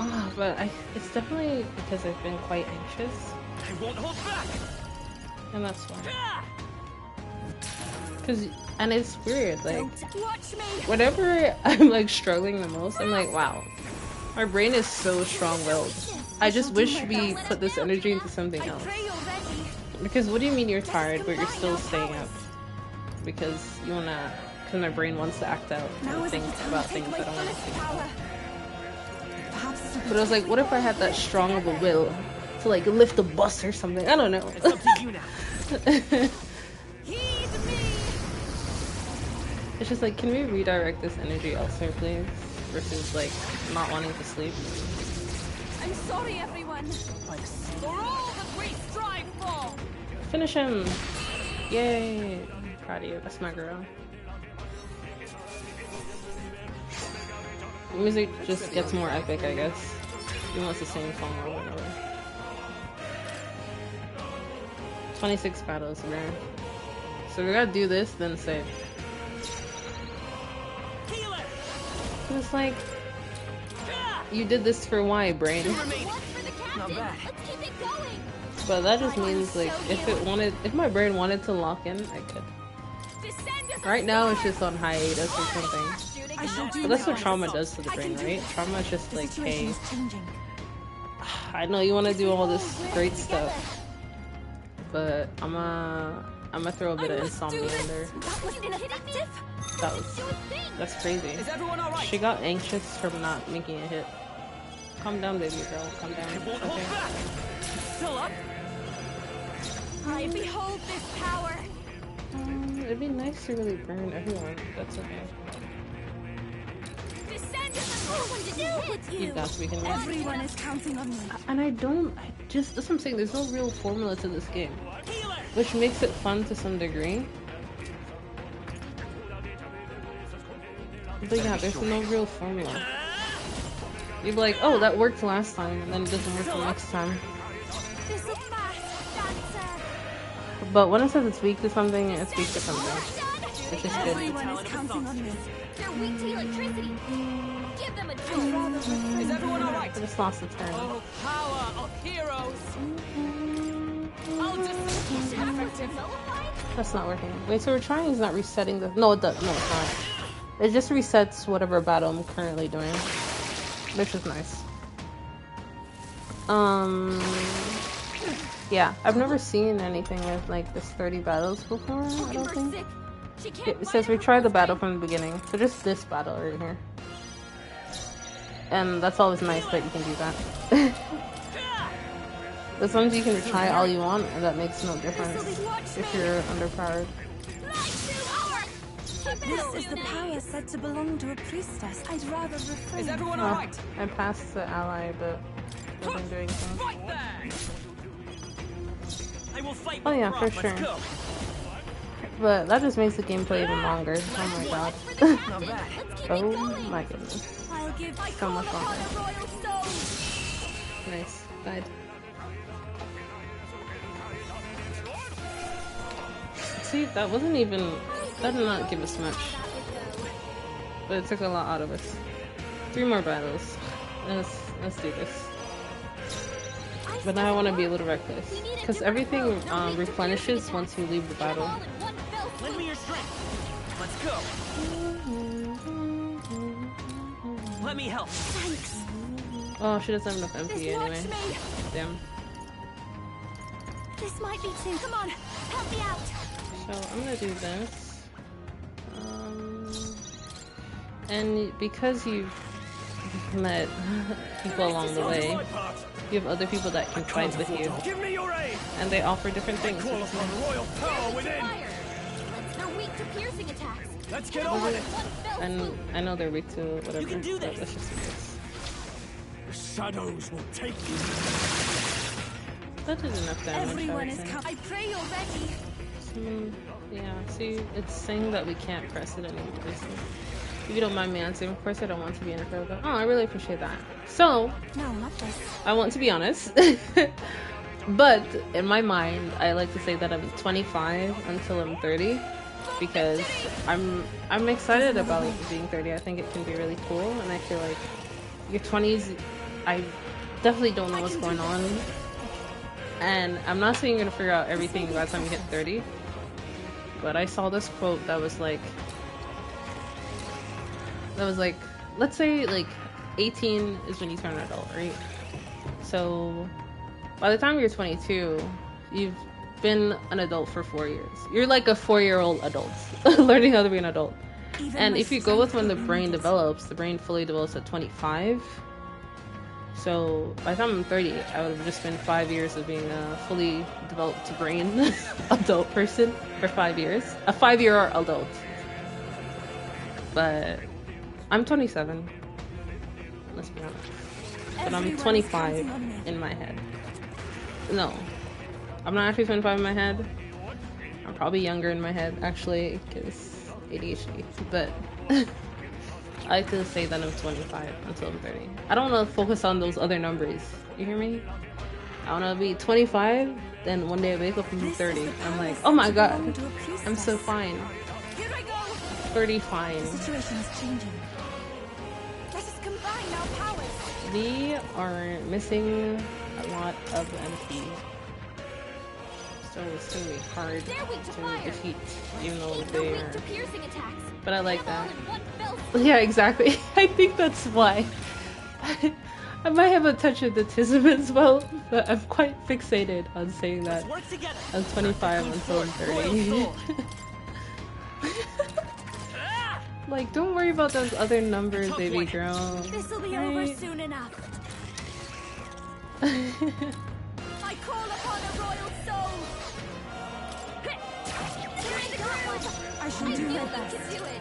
Oh, but it's definitely because I've been quite anxious. I won't hold back. And that's why. And it's weird, like, whenever I'm like struggling the most, I'm like, wow, my brain is so strong-willed. I just wish we put this energy into something else. Because what do you mean you're tired, but you're still staying up? Because you wanna, because my brain wants to act out and think about things I don't want to think about. But I was like, what if I had that strong of a will to like lift a bus or something? I don't know. It's up to you now. It's just like, can we redirect this energy elsewhere, please? Versus like not wanting to sleep. I'm sorry, everyone. For all that we strive for. Finish him! Yay! Proud of you. That's my girl. The music just gets more epic, I guess. Even though it's the same song over and over. 26 battles, man. So we gotta do this, then save. It's like, you did this for why, brain? Not bad. Let's keep it going. But that just means like, if my brain wanted to lock in, I could. Right now it's just on hiatus or something. But that's what trauma does to the brain, right? Trauma is just like, hey, I know you want to do all this great stuff, but I'm gonna throw a bit of insomnia in there. That's crazy. Is everyone all right? She got anxious from not making a hit. Calm down, baby girl. Calm down. Okay. Still up? I behold this power. It'd be nice to really burn everyone. That's okay. Descend to the with You got to be kidding me. Everyone is counting on me. And I just, that's what I'm saying, there's no real formula to this game. Which makes it fun to some degree. But yeah, there's no real formula. You'd be like, oh, that worked last time, and then it doesn't work the next time. But when it says it's weak to something, it's weak to something. Which is good. Everyone is counting on me. They're weak to electricity. Give them a jolt. Is everyone all right? I just lost a turn. Oh, power of heroes. I'll just effective. That's not working. Wait, so we're trying is not resetting the... No, it does. No, it's not. It just resets whatever battle I'm currently doing. Which is nice. Yeah, I've never seen anything with like this 30 battles before, I don't think. It says retry the battle from the beginning. So just this battle right here. And that's always nice that you can do that. As long as you can retry all you want, and that makes no difference if you're underpowered. This is the power said to belong to a priestess. I'd rather refrain. Is everyone all right? I passed the ally, but I've been doing some. Right there. I will fight. Oh yeah, for sure. But that just makes the gameplay even longer. Oh my god. Oh my goodness. I'll give So much longer. Nice. Died. See, that wasn't even... That did not give us much. But it took a lot out of us. 3 more battles. Let's do this. But now I want to be a little reckless. Because everything replenishes once you leave the battle. Lend me your strength. Let's go. Let me help. Thanks. Oh, she doesn't have enough MP anyway. Damn. This might be too. Come on, help me out. So I'm gonna do this. And because you've met people along the way, you have other people that can fight with you. Give me your aid. And they offer different things. Call upon royal power within. They're weak to piercing attacks. Let's get over it. And I know they're weak to whatever. You can do but this. Let's just do this. The shadows will take you. That did enough damage. Everyone I is would say. coming. I pray you're ready. Yeah, see, it's saying that we can't press it anymore. So if you don't mind me answering, of course I don't want to be in a but oh, I really appreciate that. So, No, not this. I want to be honest, but in my mind, I like to say that I'm 25 until I'm 30 because I'm excited about being 30. I think it can be really cool, and I feel like your 20s, I definitely don't know what's going on. And I'm not saying you're gonna figure out everything by the time you hit 30, but I saw this quote that was like, let's say like 18 is when you turn an adult, right? So by the time you're 22, you've been an adult for 4 years. You're like a 4-year-old adult, learning how to be an adult. And if you go with when the brain develops, the brain fully develops at 25. So by the time I'm 30, I would have just been 5 years of being a fully developed brain adult person for 5 years. A 5-year adult. But I'm 27. Let's be honest. But I'm 25 in my head. No. I'm not actually 25 in my head. I'm probably younger in my head, actually, because ADHD. But I like to say that I'm 25 until I'm 30. I don't want to focus on those other numbers. You hear me? I want to be 25, then one day I wake up and I'm 30. I'm like, oh my god, I'm so fine. 30 fine. The situation is changing. Let us combine our powers. We are missing a lot of MP. So it's gonna be hard They're weak to to fire. defeat, even though They're they weak are. to piercing attacks. But I like Hit 'em all that. in one fell Yeah, exactly. I think that's why. I might have a touch of autism as well, but I'm quite fixated on saying that Let's work together. I'm 25 until I'm 30. Like, don't worry about those other numbers, baby girl. This will be over Right? soon enough. I call upon a royal soul. You're in the groove. I shall I do knew my we best. could do it.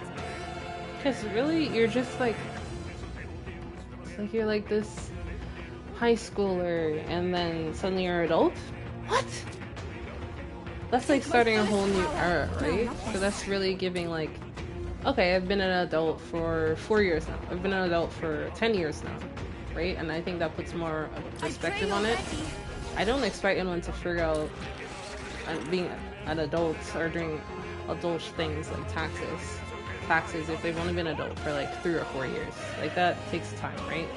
Because really, you're just like, it's like you're like this high schooler, and then suddenly you're an adult? What? That's like starting a whole new era, right? So that's really giving like, okay, I've been an adult for 4 years now. I've been an adult for 10 years now, right? And I think that puts more of a perspective on it. I don't expect anyone to figure out being an adult or doing adult things like taxes if they've only been adult for like 3 or 4 years. Like that takes time, right?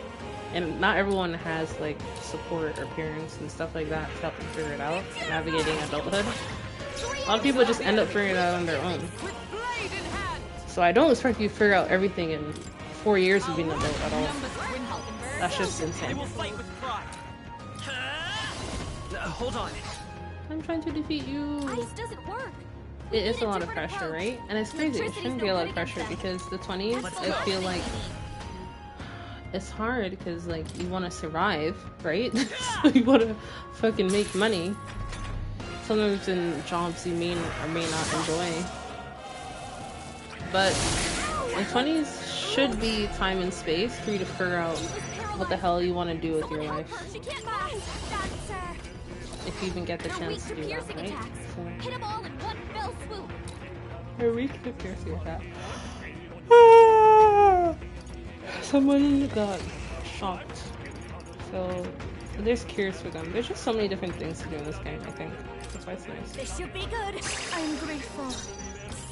And not everyone has like support or parents and stuff like that to help them figure it out, navigating adulthood. A lot of people just end up figuring it out on their own. With blade in hand. So I don't expect you to figure out everything in 4 years of being an adult at all. Numbers win Halkenberg. That's just They insane. will fight with pride. Hold on. I'm trying to defeat you. Ice doesn't work. It is a lot of pressure, right? And it's crazy. It shouldn't be a lot of pressure because the 20s, I feel like it's hard because like you want to survive, right? So you want to fucking make money. Sometimes in jobs you may or may not enjoy. But the 20s should be time and space for you to figure out what the hell you want to do with your life. She can't pass. That's If you even get the They're weak chance to to do that, piercing right? attacks. So, Hit 'em all in one fell swoop. are we to piercing attack? Someone got shocked. So there's cures for them. There's just so many different things to do in this game, I think. That's why it's nice. This should be good. I'm grateful.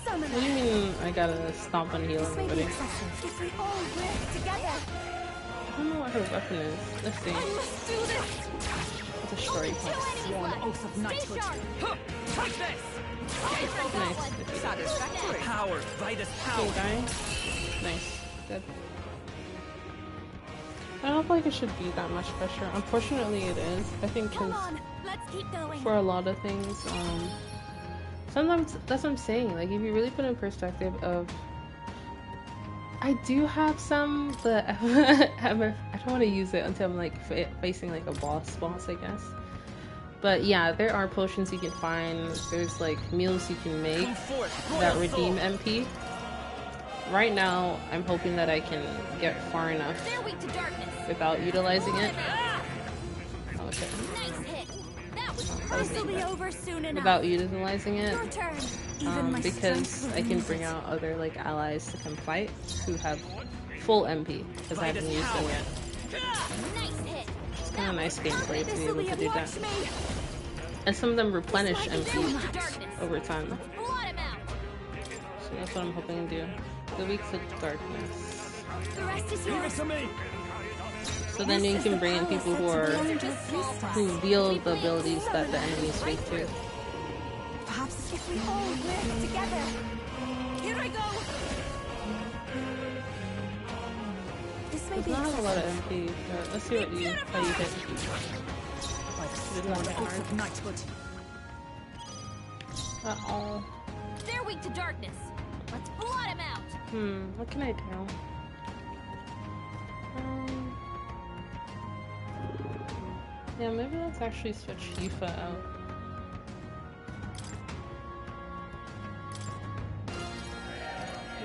Summon What do you mean I gotta stomp and heal This may be everybody? excessive. If we all work together, I don't know what her weapon is. Let's see. I must do this. It's a short one. Oath of knighthood. Take this. Nice. Satisfactory. Power. Vitus Okay, power. guy. Nice. Good. I don't feel like it should be that much pressure. Unfortunately, it is. I think Come because on, let's keep going. for a lot of things, sometimes that's what I'm saying. Like, if you really put in perspective of, I do have some, but I don't want to use it until I'm like facing like a boss, I guess. But yeah, there are potions you can find. There's like meals you can make that redeem MP. Right now, I'm hoping that I can get far enough They're weak to darkness. without utilizing it. Okay. Nice hit. That was this will be over soon enough. Without utilizing it, Your turn. because I can bring out other like allies to come fight who have full MP because I haven't used them yet. Nice hit. It's kind of nice gameplay to be able to do that. Watch me. And some of them replenish They're MP weak to darkness. over time. Blot him out. So that's what I'm hoping to do. The weak to darkness. The rest is Leave it yours. to me. So then you can bring in people who wield the abilities that the enemies weak to. Perhaps If we all work together. Here I go. this may There's be not a lot of MP, but let's see what how you hit. of knighthood. Uh-oh. They're weak to darkness. Let's blot him out. What can I do? Yeah, maybe let's actually switch Yufa out.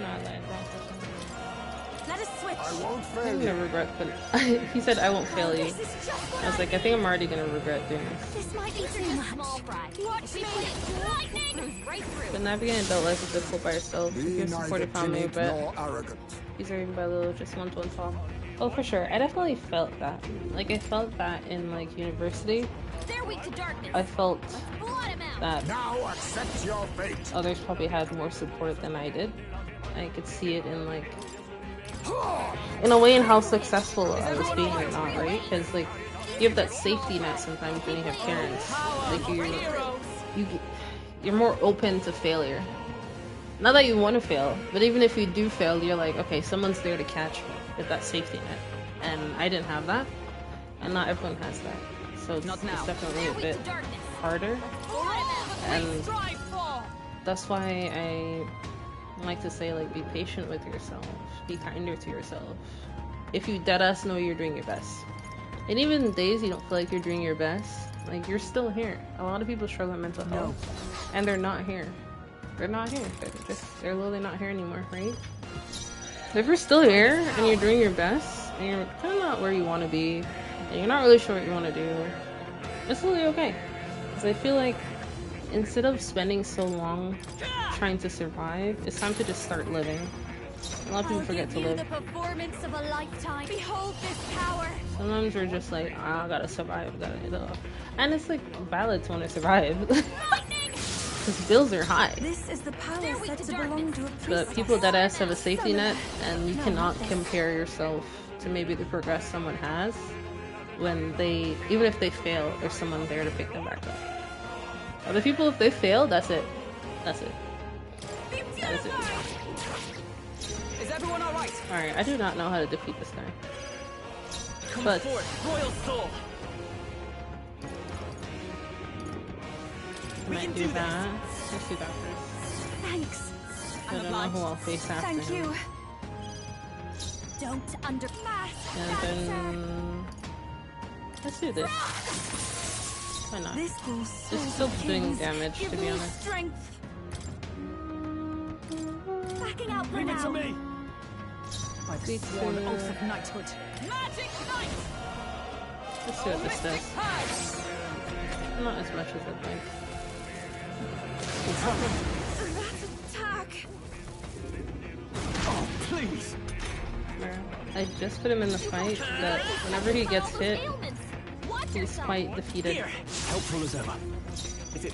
Not like wrong person. Let us switch. I won't I'm fail gonna you. regret putting. He said I won't fail you. This is just what I was like, I think I'm already gonna regret doing this. This might be too much. Small fry. Watch me. Lightning. Right through. But navigating adult life is difficult by yourself. If Be you're neither supported family, timid but nor arrogant. these are even by little, just one to one talk. Oh, for sure. I definitely felt that. Like, I felt that in, like, university. They're weak to darkness. I felt Blot him out. that Now accept your fate. others probably had more support than I did. I could see it in, like, in a way in how successful I was being or not, right? Because, like, you have that safety net sometimes when you have parents. Like, you're more open to failure. Not that you want to fail, but even if you do fail, you're like, okay, someone's there to catch me with that safety net. And I didn't have that, and not everyone has that. So it's definitely a bit harder. And that's why I like to say, like, be patient with yourself. Be kinder to yourself. If you deadass know you're doing your best. And even days you don't feel like you're doing your best, like, you're still here. A lot of people struggle with mental health. And they're not here. They're not here. They're literally not here anymore, right? If you're still here and you're doing your best and you're kind of not where you want to be and you're not really sure what you want to do, it's totally okay. Because I feel like instead of spending so long trying to survive, it's time to just start living. A lot of people forget to live. The performance of a lifetime. Behold this power. Sometimes we're just like, I gotta survive, and it's like valid to want to survive. Because bills are high. This is the power said to belong to a But priestess. people that ass have a safety net, and you cannot compare yourself to maybe the progress someone has when they, even if they fail, there's someone there to pick them back up. Other people, if they fail, that's it. That's it. That is it. Is everyone alright? Alright, I do not know how to defeat this guy. Come But forth, royal soul. I might do that. Let's do that first. Thanks. I don't know who I'll face after Thank him. you. Don't underpass. And then let's do this. Why not? This will It's still doing damage, to be honest. Strength. Backing out for Leave it to now. me. By the Speak sworn to- oath of knighthood. Magic knight. Let's see what this does. Not as much as I'd like. that attack. Oh, please. I just put him in the fight, but whenever he gets hit, Watch he's yourself. quite defeated. Here, helpful as ever. Is it?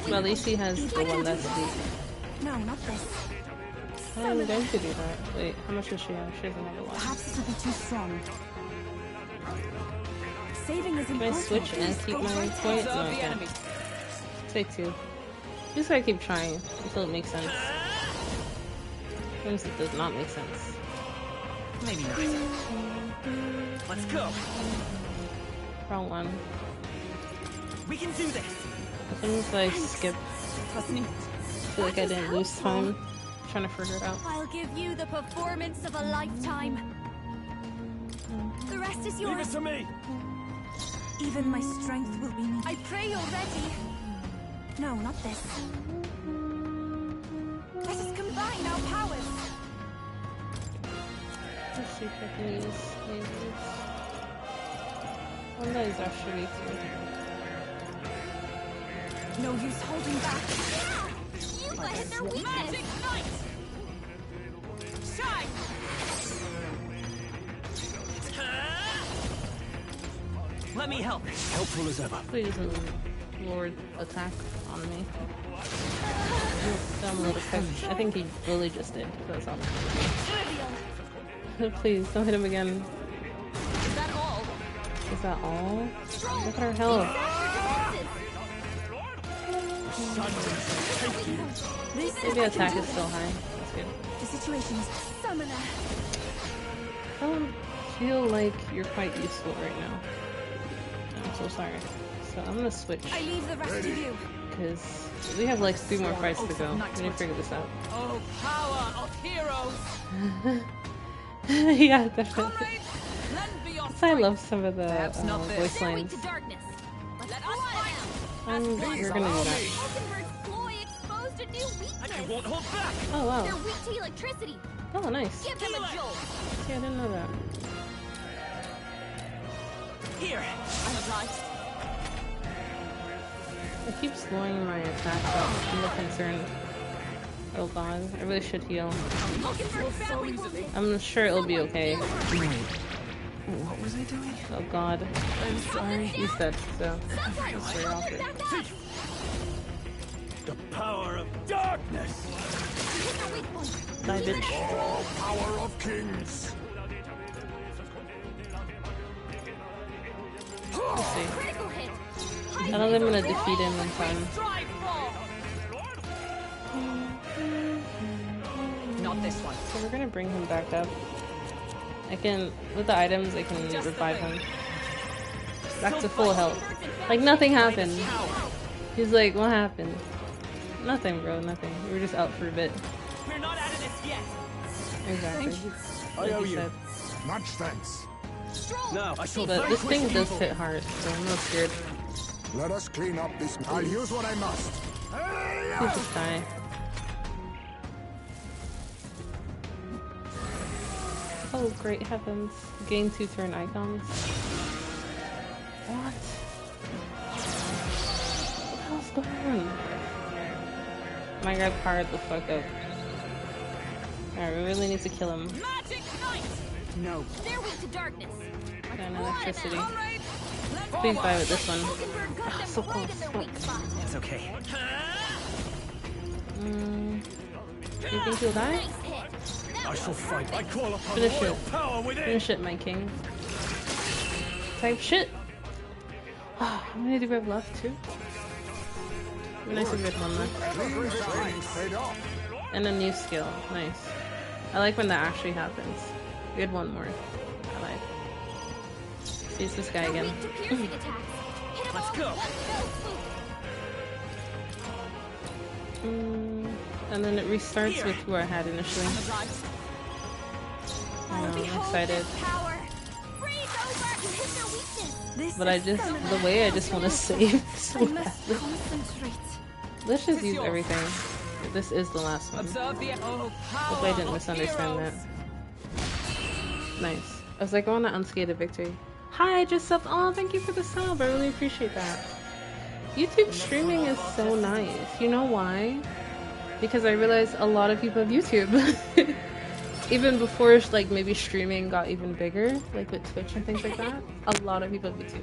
Well, at least he has the one that's weak. No, not this. I'm going to do that. Wait, how much does she have? She has another one. Perhaps this will be too strong. Saving is Can I important. switch and keep my point? No, I can't. Take two. Just gotta keep trying until it makes sense. Sometimes it does not make sense. Maybe not. Let's go. Wrong one. We can do this. As soon as I skip, I feel like I didn't lose time trying to figure it out. I'll give you the performance of a lifetime. The rest is Leave it yours. to me. Even my strength will be needed. I pray you're ready. No, not this. Let us combine our powers. Let's see if I can use lasers. One that is actually too. No use holding back. You hit their weakness. Magic Knight! Shine! Let me help. Helpful as ever. Please don't Lord attack on me. I'm a little pissed. I think he really just did. That's all. Please don't hit him again. Is that all? Is that all? Look at our health. Maybe attack is still high. That's good. The situation is summoner. I don't feel like you're quite useful right now. I'm so sorry. So I'm gonna switch I leave the rest of you. because we have like 3 more fights to go. We need to figure this out. Oh, power of heroes! Yeah, definitely. Comrades, lend me your I strength. love some of the Perhaps not this. voice They're weak lines. to darkness. Let's Let us fly fight. them. We're gonna do that. Oakenbird's ploy exposed a new weakness. I won't hold back. Oh They're wow. weak to electricity. Oh nice. Give them a jolt. Yeah, I didn't know that. Here. I'm obliged. I keep slowing my attack up. I'm a little concerned. Oh god, I really should heal. Oakenbird's family will live. I'm sure it'll be okay. What was I doing? Oh god. I'm sorry. He's dead, so Sometimes that's very awkward. back up. The power of darkness. Hit their weak point. Die, bitch. All power of kings. Let's see. Critical hit. I don't think I'm gonna defeat him in time. Strive for! Not this one. So we're gonna bring him back up. I can, with the items, I can revive him. Back to full health. Like nothing happened. He's like, what happened? Nothing, bro, nothing. We were just out for a bit. We're not out of this yet. Exactly. I Like owe you you. said. Much thanks. No, I shall But this vanquish thing does evil. hit hard, so I'm not scared. Let us clean up this. I'll use what I must. Please just die. Oh, great heavens. Gain 2 turn icons. What? What the hell's going on? My guy powered the fuck up. Alright, we really need to kill him. Magic Knight! No. They're weak to darkness. Got an electricity. Comrades, lend Please die with this one. Oakenbird got them So right close, in their fuck. weak spot. It's okay. Do you think he'll die? Nice hit. That I was shall fight. I call upon Finish royal it. power within. Finish it, my king. Type shit. How many do we have left? 2? Be nice if we had 1 left. Clean training paid off. And a new skill. Nice. I like when that actually happens. We had 1 more. I like. See, it's this guy They're again. weak to piercing attacks. Hit 'em Let's all go. with one fell swoop. And then it restarts with who I had initially. obliged. I'm excited. Power. Freeze over and hit their weakness. This But I is just, summoner. the way I just want to save so I must badly. concentrate. Let's just Tis use yours. everything. This is the last one. Observe the power Hopefully I didn't of misunderstand heroes. that. Nice. I was like, I want to unscathe a victory. Hi, I just subbed. Oh, thank you for the sub. I really appreciate that. YouTube streaming is so nice. You know why? Because I realized a lot of people have YouTube. Even before like maybe streaming got even bigger, like with Twitch and things like that. A lot of people have YouTube.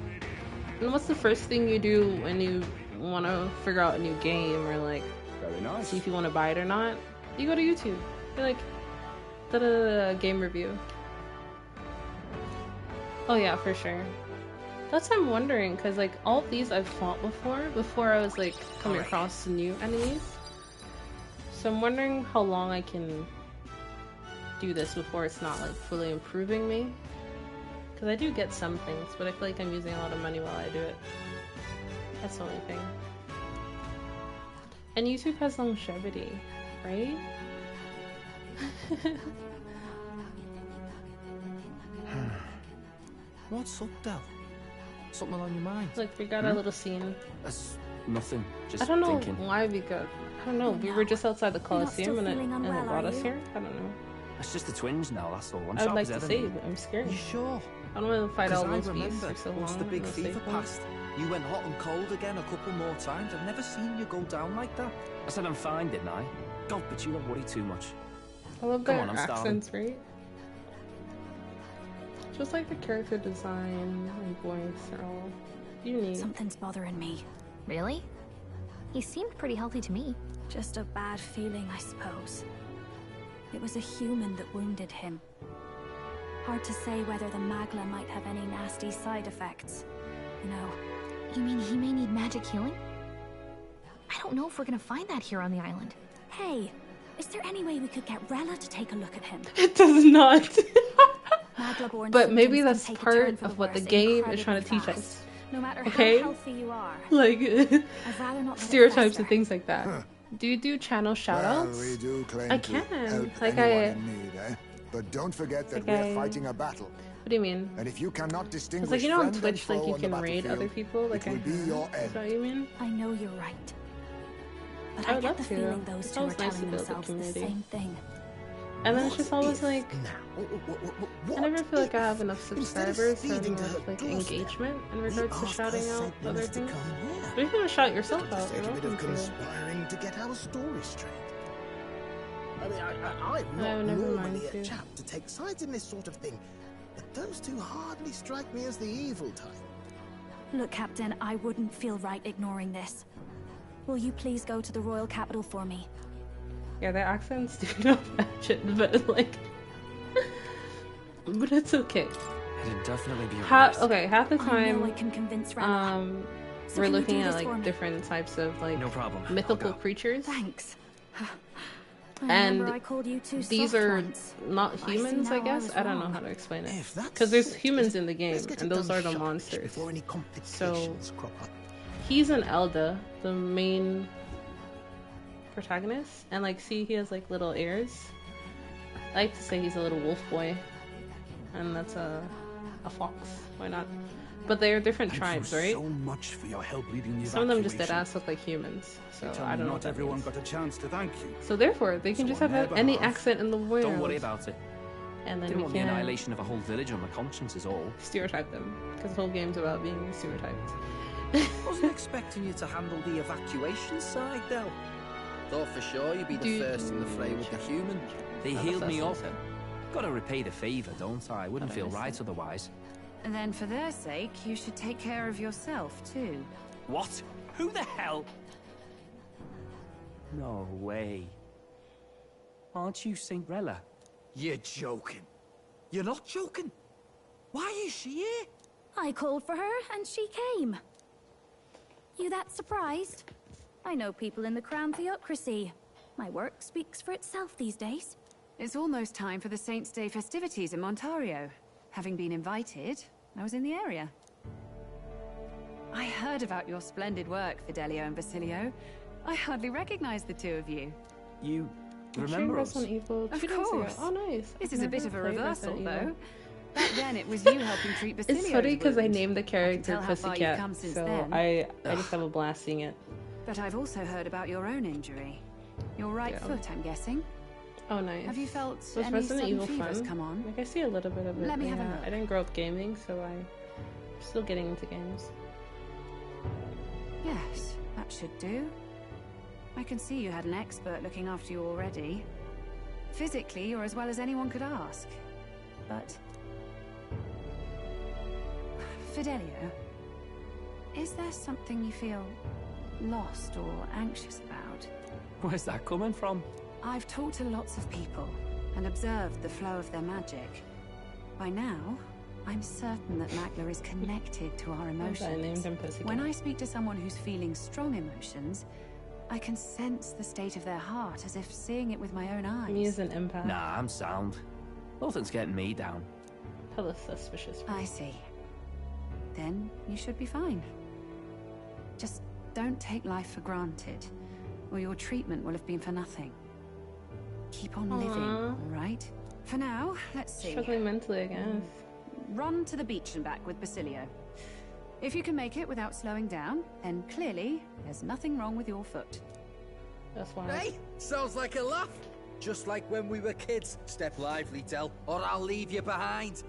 And what's the first thing you do when you want to figure out a new game or like Very nice. see if you want to buy it or not? You go to YouTube. You're like, da-da-da-da, game review. Oh yeah, for sure. That's what I'm wondering, because like all these I've fought before I was like coming across new enemies. So I'm wondering how long I can do this before it's not like fully improving me. Because I do get some things, but I feel like I'm using a lot of money while I do it. That's the only thing. And YouTube has longevity, right? What's so dull? Something on your mind? Like, we got a little scene. That's nothing. Just I don't know thinking. why we got. I don't know. We were just outside the Coliseum and it brought us here. I don't know. It's just the twins now, that's all. I'm I would sharp like as to ever, say, mate. but I'm scared. You sure? I don't want to fight all Because those I beasts remember for so long. once the big in a fever safe place. passed, you went hot and cold again a couple more times. I've never seen you go down like that. I said I'm fine, didn't I? God, but you don't worry too much. I love Come their on, I'm accents, right? Just like the character design and voice are all unique. Something's bothering me. Really? He seemed pretty healthy to me. Just a bad feeling, I suppose. It was a human that wounded him. Hard to say whether the Magla might have any nasty side effects. You know. You mean he may need magic healing? I don't know if we're gonna find that here on the island. Hey, is there any way we could get Rella to take a look at him? It does not. Magla-born But maybe symptoms that's can take a turn part for of what the worse game is trying to incredibly teach fast. us. No matter Okay? how healthy you are. Like I'd rather not let it stereotypes fester. and things like that. Do you do channel shoutouts? Well, we do claim I to can. help Like anyone in need, eh? But don't forget that Like we're fighting a battle. What do you mean? And if you cannot distinguish It's like, you know, on friend and Twitch, like, foe you on the can raid other battlefield, people. Like, it will be your is end. that what you mean? I know you're right. But I I would get love the to. feeling those It's two are always nice to telling build a themselves the community. same thing. And then it's just always like, What I never feel like I have if, enough instead of subscribers or speeding to enough her like doorstep, engagement in we regards to ask shouting her out other siblings to things. come here? But if you want to shout yourself Just out, take you're a bit welcome of to. conspiring to get our story straight. I mean, I'm No, not never normally mind, a too. chap to take sides in this sort of thing, but those two hardly strike me as the evil type. Look, Captain, I wouldn't feel right ignoring this. Will you please go to the royal capital for me? Yeah, their accents do not match it, but like, but it's okay. It'd definitely be a Okay, half the I know I time, can convince Rella. So we're can you looking do at this for like me? different types of like No problem. mythical I'll go. creatures, Thanks. I and remember I called you too these soft are once. not I see humans, now I I guess. was I don't know wrong. how to explain it. If that's Because there's sorted, humans in the game, let's get and it those done are the sharpish monsters. before any complications crop up. He's an Elda, the main protagonist, and like, see, he has like little ears. I like to say he's a little wolf boy, and that's a fox. Why not? But they're different tribes, Thank right? you so much for your help leading the Some of them just dead evacuation. ass look like humans, so Tell I me don't know not what that everyone means. got a chance to thank you. So therefore, they can So just on have their any behalf, accent in the world. Don't worry about it. And then Didn't we want the can annihilation of a whole village on my conscience is all. stereotype them, because the whole game's about being stereotyped. Wasn't expecting you to handle the evacuation side, though. Thought for sure you'd be the Dude. first in the fray with the human. They That's healed me what up. I said. Gotta repay the favor, don't I? Wouldn't I feel understand. right otherwise. And then for their sake, you should take care of yourself, too. What? Who the hell? No way. Aren't you Cinderella? You're joking. You're not joking. Why is she here? I called for her, and she came. You that surprised? I know people in the Crown Theocracy. My work speaks for itself these days. It's almost time for the Saints' Day festivities in Montario. Having been invited, I was in the area. I heard about your splendid work, Fidelio and Basilio. I hardly recognized the two of you. You I'm sure remember us? Resident Evil 2 Of days ago. course. Oh, nice. This I've is a bit never of a played reversal, Resident Evil. though. Back then, it was you helping treat Basilio's It's funny because I wound. named the character tell how far you've come Pussycat, since so then. I just have a blast seeing it. But I've also heard about your own injury. Your right Yeah. foot, I'm guessing. Oh, nice. Have you felt Was any Resident sudden Evil fevers fun? come on? Like, I see a little bit of it. Let me but have a yeah, look. I didn't grow up gaming, so I'm still getting into games. Yes, that should do. I can see you had an expert looking after you already. Physically, you're as well as anyone could ask. But... Fidelio, is there something you feel lost or anxious about? Where's that coming from? I've talked to lots of people and observed the flow of their magic. By now, I'm certain that Magla is connected to our I named emotions. him Pussycat. When I speak to someone who's feeling strong emotions, I can sense the state of their heart as if seeing it with my own eyes. Me as an empath. Nah, I'm sound. Nothing's getting me down. Hella suspicious. I see. Then you should be fine. Just don't take life for granted, or your treatment will have been for nothing. Keep on living, Aw. all right? For now, let's see. Struggling mentally, I guess. Run to the beach and back with Basilio. If you can make it without slowing down, then clearly there's nothing wrong with your foot. That's why. Hey, sounds like a laugh. Just like when we were kids. Step lively, Del, or I'll leave you behind.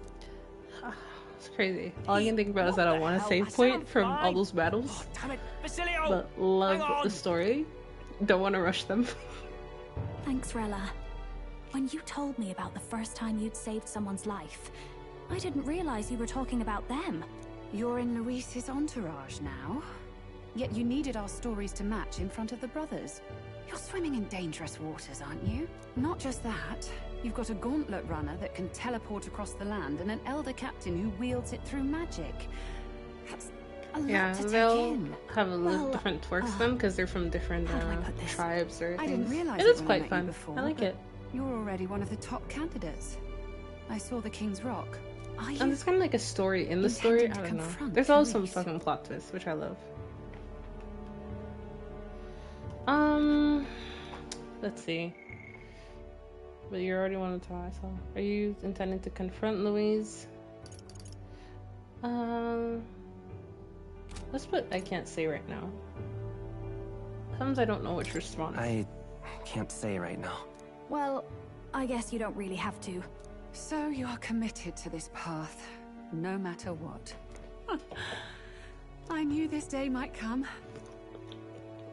It's crazy. All I can think about is that I want a save point from all those battles. Oh, damn it, Basilio! But love the story. Don't want to rush them. Thanks, Rella. When you told me about the first time you'd saved someone's life, I didn't realize you were talking about them. You're in Luis's entourage now. Yet you needed our stories to match in front of the brothers. You're swimming in dangerous waters, aren't you? Not just that. You've got a gauntlet runner that can teleport across the land and an elder captain who wields it through magic. That's a lot to take in. Have a little different twerks to them because they're from different tribes or things. I didn't realize it is when I quite met fun. you before, I like it. You're already one of the top candidates. I saw the King's Rock. Are you And there's kind of like a story in the story. I don't know. There's also some fucking plot twists, which I love. Let's see. But you already wanted to tell, so are you intending to confront Louise? Let's put I can't say right now. Sometimes I don't know which response. I can't say right now. Well, I guess you don't really have to. So you're committed to this path, no matter what. I knew this day might come.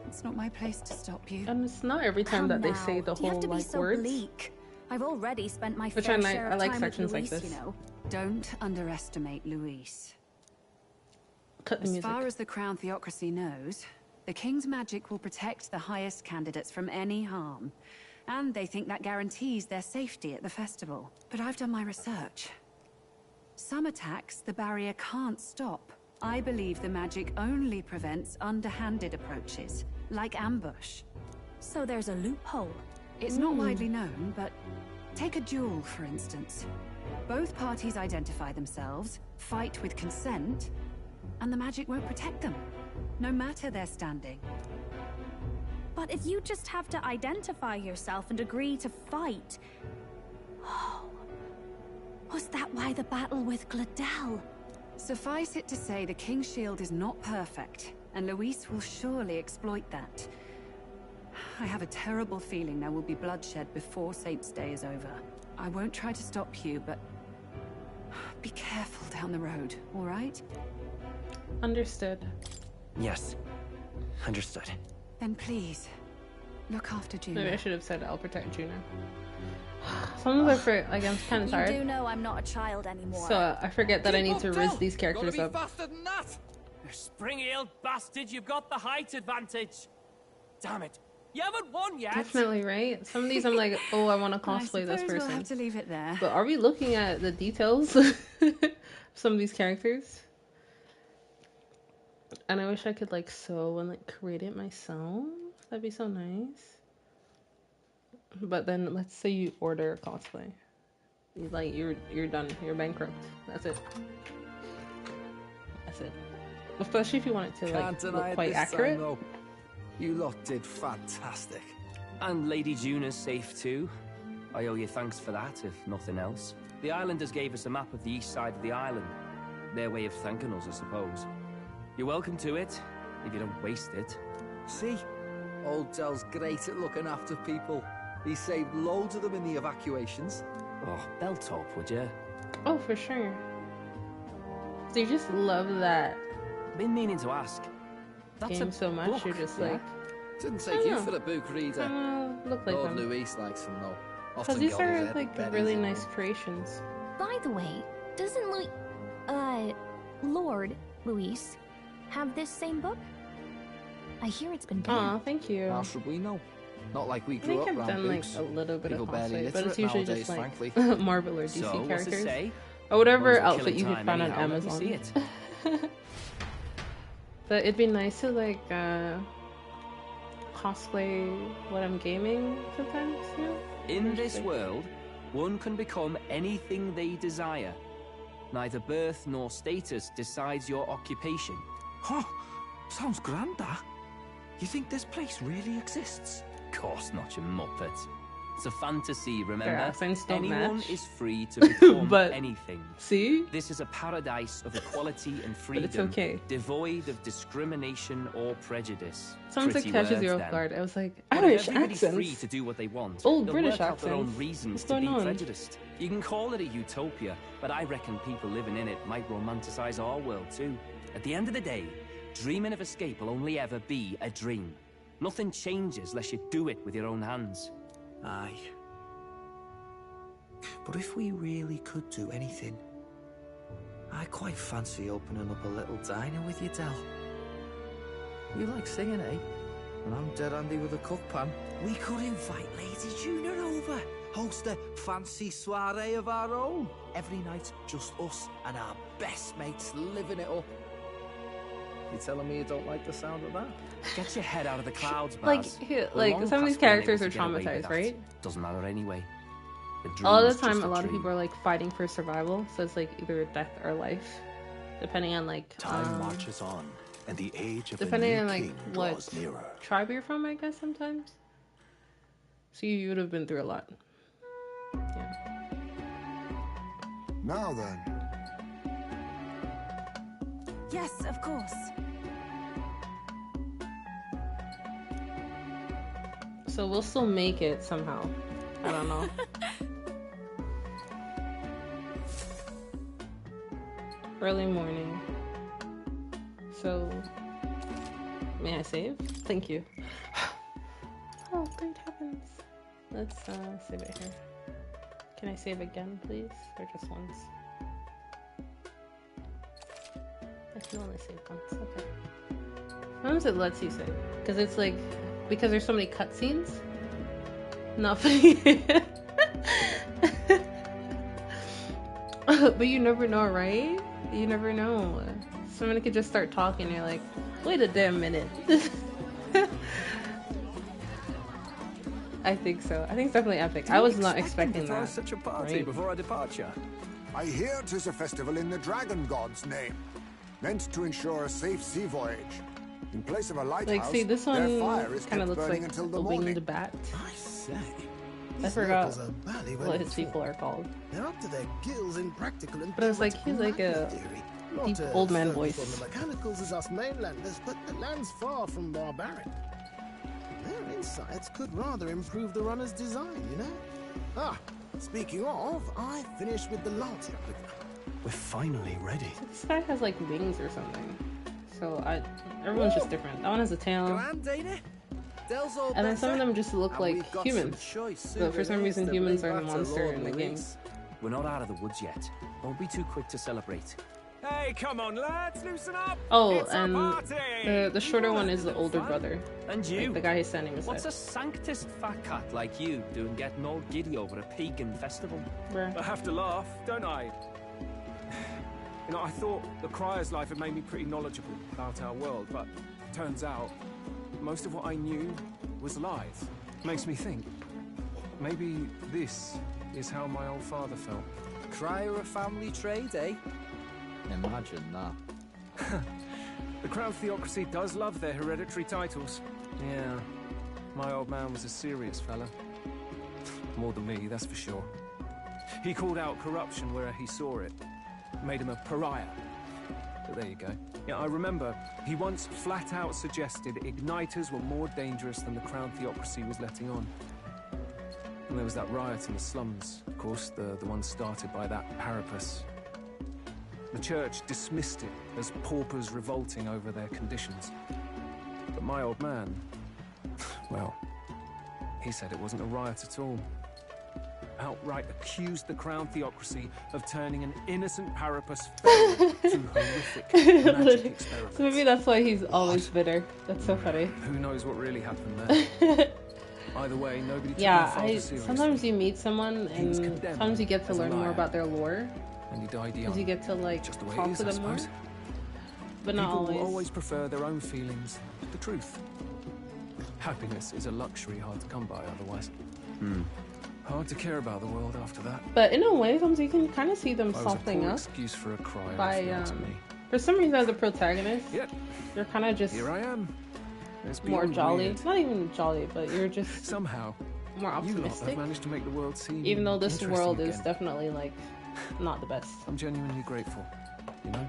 It's not my place to stop you. And it's not every time that they say the whole like words. Bleak? I've already spent my Which fair I share of like time sections with Luis, like this. you know. Don't underestimate Luis. Cut the music. As far as the Crown Theocracy knows, the King's magic will protect the highest candidates from any harm. And they think that guarantees their safety at the festival. But I've done my research. Some attacks the barrier can't stop. I believe the magic only prevents underhanded approaches, like ambush. So there's a loophole. It's not widely known, but take a duel, for instance. Both parties identify themselves, fight with consent, and the magic won't protect them, no matter their standing. But if you just have to identify yourself and agree to fight... Oh, was that why the battle with Gladel? Suffice it to say, the King's Shield is not perfect, and Luis will surely exploit that. I have a terrible feeling there will be bloodshed before Saint's Day is over. I won't try to stop you, but be careful down the road, all right? Understood. Yes. Understood. Then please, look after Juno. Maybe I should have said I'll protect Juno. Sometimes I forget, like I'm kind of tired. You do know I'm not a child anymore. So I forget that I need to riz these characters up. Faster than that. You spring-heeled bastard, you've got the height advantage. Damn it. You haven't won yet. Definitely, right? Some of these I'm like, oh, I want to cosplay this person. We'll have to leave it there. But are we looking at the details of some of these characters? And I wish I could like sew and like create it myself. That'd be so nice. But then let's say you order a cosplay. You're done. You're bankrupt. That's it. That's it. Especially if you want it to like look quite accurate. You lot did fantastic. And Lady Juna's safe too. I owe you thanks for that, if nothing else. The islanders gave us a map of the east side of the island. Their way of thanking us, I suppose. You're welcome to it, if you don't waste it. See? Old Del's great at looking after people. He saved loads of them in the evacuations. Oh, belt top, would you? Oh, for sure. So you just love that Been meaning to ask. That's game a so much, book, you're just yeah? like... Didn't take you for a book reader. look like Lord them. Luis likes them though. Because these are like really nice creations. By the way, doesn't Lord Luis have this same book? I hear it's been banned. Aw, thank you. How should we know? Not like we I grew think up I've around done like books. a little bit People of barely cosplay, but it's literate usually nowadays, just like frankly. Marvel or DC So, what's it characters. say? Or whatever One's a outfit killing you can time find on anyhow, let me Amazon. see it. But it'd be nice to like cosplay what I'm gaming sometimes, you know? In this world, one can become anything they desire. Neither birth nor status decides your occupation. Huh? Sounds grand, that. You think this place really exists? Of course not, you muppet. It's a fantasy, remember? Their accents don't Anyone match. is free to become But anything. see? This is a paradise of equality and freedom. But it's okay. Devoid of discrimination or prejudice. Someone said Pretty catches words, you then. off guard. I was like, But if Irish everybody's accents. free to do what they want, Old they'll British work out their own accents. reasons What's to going be on? prejudiced. You can call it a utopia, but I reckon people living in it might romanticize our world too. At the end of the day, dreaming of escape will only ever be a dream. Nothing changes unless you do it with your own hands. Aye. But if we really could do anything, I quite fancy opening up a little diner with you, Del. You like singing, eh? And I'm dead handy with a cook pan. We could invite Lady Juna over. Host a fancy soiree of our own. Every night, just us and our best mates living it up. You telling me you don't like the sound of that? Get your head out of the clouds, Like, Baz. here- We're like long some of these past being characters able are to get away with traumatized, that. right? Doesn't matter anyway. The All dream the is time, just a lot of dream. people are like fighting for survival, so it's like either death or life, depending on like Time marches on, and the age of depending a new on like king what draws nearer. tribe you're from, I guess sometimes. So you would have been through a lot. Yeah. Now then. Yes, of course. So we'll still make it somehow. I don't know. Early morning. So, may I save? Thank you. Oh, great heavens. Let's save it here. Can I save again, please? Or just once? I can only save once. Okay. Sometimes it lets you save. Because it's like, because there's so many cutscenes. Not funny. But you never know, right? You never know. Someone could just start talking and you're like, wait a damn minute. I think so. I think it's definitely epic. I was not expecting that. Such a party Right. before our departure. I hear 'tis a festival in the Dragon God's name, meant to ensure a safe sea voyage. In place of a lighthouse, Like, see, this their one fire is kind of kept looks burning like until a the morning. winged bat. I say. I These forgot locals are badly well what his informed. people are called. They're up to their gills in practical and But it was like, he's like a theoretic theory. Not deep as old man focused voice. on the mechanicals as us mainlanders, but the land's far from barbaric. Their insights could rather improve the runner's design, you know? Ah, speaking of, I finished with the launch replica. We're finally ready. This guy has like wings or something. So everyone's just different. That one has a tail. Grand, ain't it? Del's all And then some of better. them just look And like we've got humans. some choice But for some souvenirs reason to humans bring are the back to monster Lord in the game. Louise. We're not out of the woods yet. Don't be too quick to celebrate. Hey, come on, lads, loosen up. Oh, It's a and party. the shorter one is the older brother. And you? Like the guy he's standing What's beside. a sanctist fat cat like you doing getting all giddy over a pagan festival? Bruh. I have to laugh, don't I? You know, I thought the Crier's life had made me pretty knowledgeable about our world, but turns out most of what I knew was lies. Makes me think, maybe this is how my old father felt. Crier a family trade, eh? Imagine that. The Crown Theocracy does love their hereditary titles. Yeah, my old man was a serious fella. More than me, that's for sure. He called out corruption where he saw it. Made him a pariah. But there you go. Yeah, I remember he once flat out suggested igniters were more dangerous than the Crown Theocracy was letting on. And there was that riot in the slums, of course, the one started by that Parapus. The church dismissed it as paupers revolting over their conditions. But my old man, well, he said it wasn't a riot at all. Outright accused the Crown Theocracy of turning an innocent Parapus feral to horrific magic experiments. So maybe that's why he's always bitter. That's so funny. Who knows what really happened there? Either way, nobody took my Yeah, father seriously. sometimes you meet someone He was and condemned sometimes you get to as a learn more liar. about their lore. And he died young. Because you get to like Just the way it talk is, to I them more. suppose. But not People always. will always prefer their own feelings to the truth. Happiness is a luxury hard to come by otherwise. Hard to care about the world after that. But in a way, sometimes you can kind of see them I was a softening poor up excuse for a cry, by if you ask me. for some reason as a protagonist, Yep, you're kind of just here I am. It's more beyond jolly. weird. Not even jolly, but you're just Somehow, more You lot optimistic. have managed to make the world seem Even though this interesting world is again. definitely like not the best. I'm genuinely grateful, you know?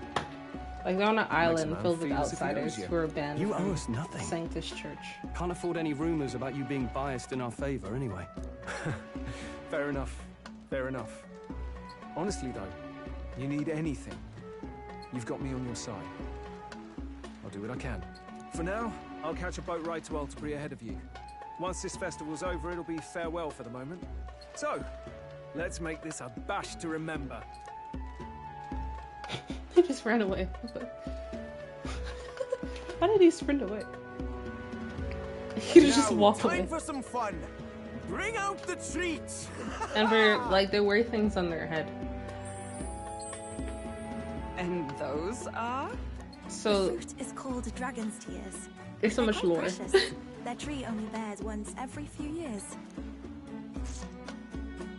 Like they're on an island man filled with feel as if he outsiders owes you. who are banned You from owe us nothing. Sanctus Church. Can't afford any rumors about you being biased in our favor, anyway. Fair enough. Fair enough. Honestly, though, you need anything, you've got me on your side. I'll do what I can. For now, I'll catch a boat ride to Altabri ahead of you. Once this festival's over, it'll be farewell for the moment. So, let's make this a bash to remember. He just ran away. How did he sprint away? He just walked away. Time for some fun. Bring out the treats. And for like they wear things on their head. And those are? So The fruit is called dragon's tears. there's so They're much quite lore. precious. Their tree only bears once every few years.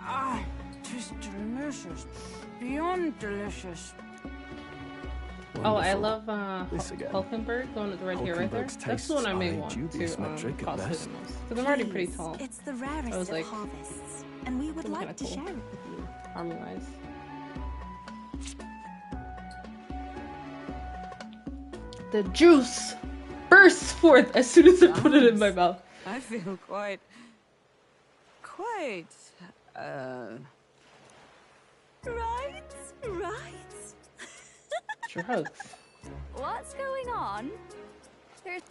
Ah, tis delicious. Beyond delicious. Oh, I love This again. Hulkenberg, the one with the red hair right there. Hulkenberg's That's the one I may tastes want are to dubious metric at cosplay the best. most. Because I'm already pretty Please, tall. It's the rarest I was of like, harvests, and we would looking like to kinda cool. share it with you. Army wise. The juice bursts forth as soon as I put it in my mouth. I feel quite, Right, right. Drugs. What's going on? There's...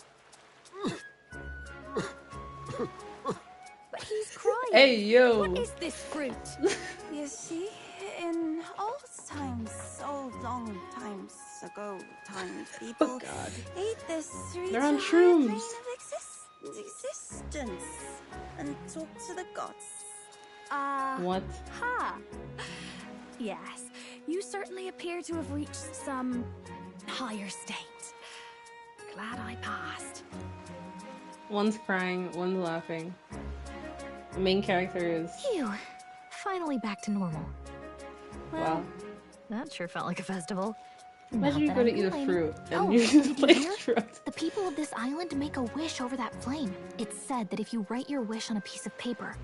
But he's crying. Hey, yo. What is this fruit? You see, in old times, so long times ago, people ate this sweet They're on high shrooms. plane of existence and talk to the gods. What? Ha! Yes, you certainly appear to have reached some higher state. Glad I passed. One's crying, one's laughing. The main character is Phew. Finally back to normal. Well, wow. that sure felt like a festival. Imagine you Not go that to I'm eat a complaining. fruit and Oh, you did just you play hear? drugs. The people of this island make a wish over that flame. It's said that if you write your wish on a piece of paper,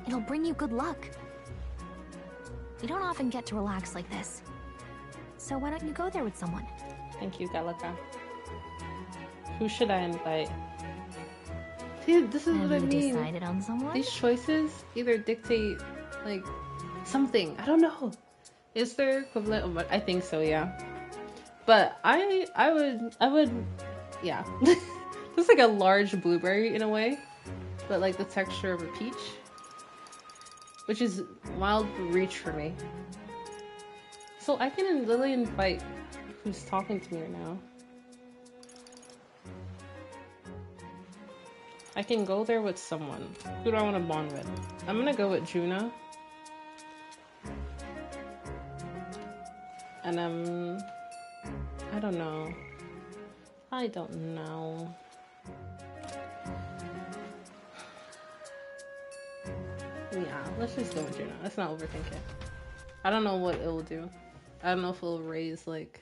it'll bring you good luck. We don't often get to relax like this. So why don't you go there with someone? Thank you, Galaka. Who should I invite? See, this is Have what I you mean. decided on someone? These choices either dictate like something. I don't know. Is there equivalent of what I think so, yeah. But I would yeah. It's like a large blueberry in a way, but like the texture of a peach. Which is wild reach for me. So I can literally invite who's talking to me right now. I can go there with someone. Who do I want to bond with? I'm gonna go with Juna. And I don't know. I don't know. Yeah, let's just go with Juna. Let's not overthink it. I don't know what it will do. I don't know if it'll raise like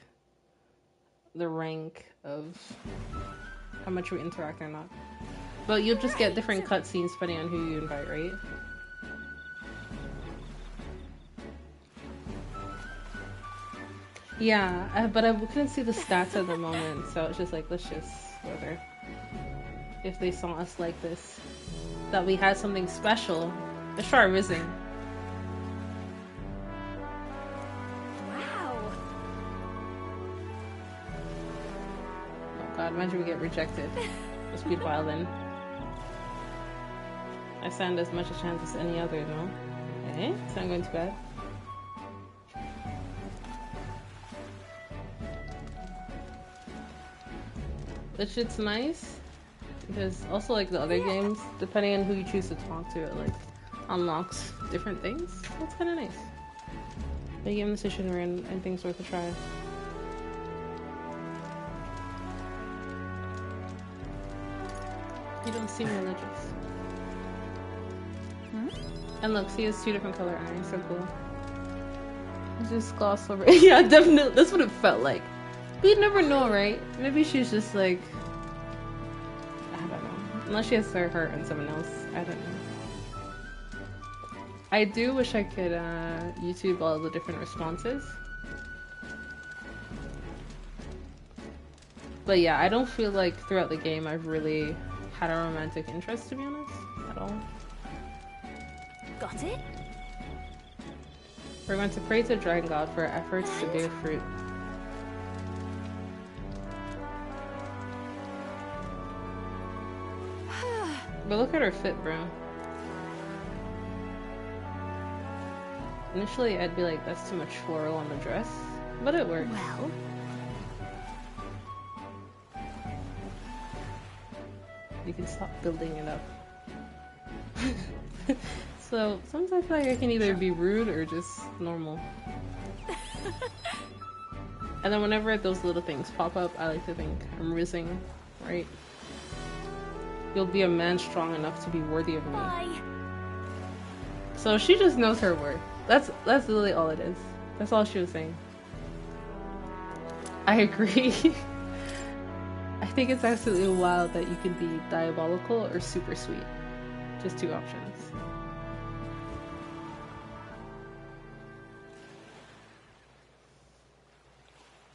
the rank of how much we interact or not. But you'll just get different cutscenes depending on who you invite, right? Yeah, but I couldn't see the stats at the moment, so it's just like, let's just whether if they saw us like this, that we had something special. Let's try Rizzing. Wow. Oh god, imagine we get rejected. Just be wild then. I stand as much a chance as any other, no? Okay, it's not going too bad. This shit's nice because also like the other games, depending on who you choose to talk to, it like unlocks different things. That's kind of nice. The game decision we're in, I think, is worth a try. You don't seem religious. And look, she has 2 different color eyes. So cool. I just gloss over it. Yeah, definitely. That's what it felt like. But you never know, right? Maybe she's just like, I don't know. Unless she has her heart on someone else. I don't know. I do wish I could YouTube all the different responses. But yeah, I don't feel like throughout the game I've really had a romantic interest, to be honest, at all. Got it? We're going to pray to Dragon God for our efforts to bear fruit. But look at her fit, bro. Initially, I'd be like, that's too much floral on the dress, but it works. Well, you can stop building it up. So sometimes I feel like I can either be rude or just normal. And then whenever those little things pop up, I like to think I'm rizzing, right? You'll be a man strong enough to be worthy of me. bye. So she just knows her worth. That's literally all it is. That's all she was saying. I agree. I think it's absolutely wild that you can be diabolical or super sweet. Just two options.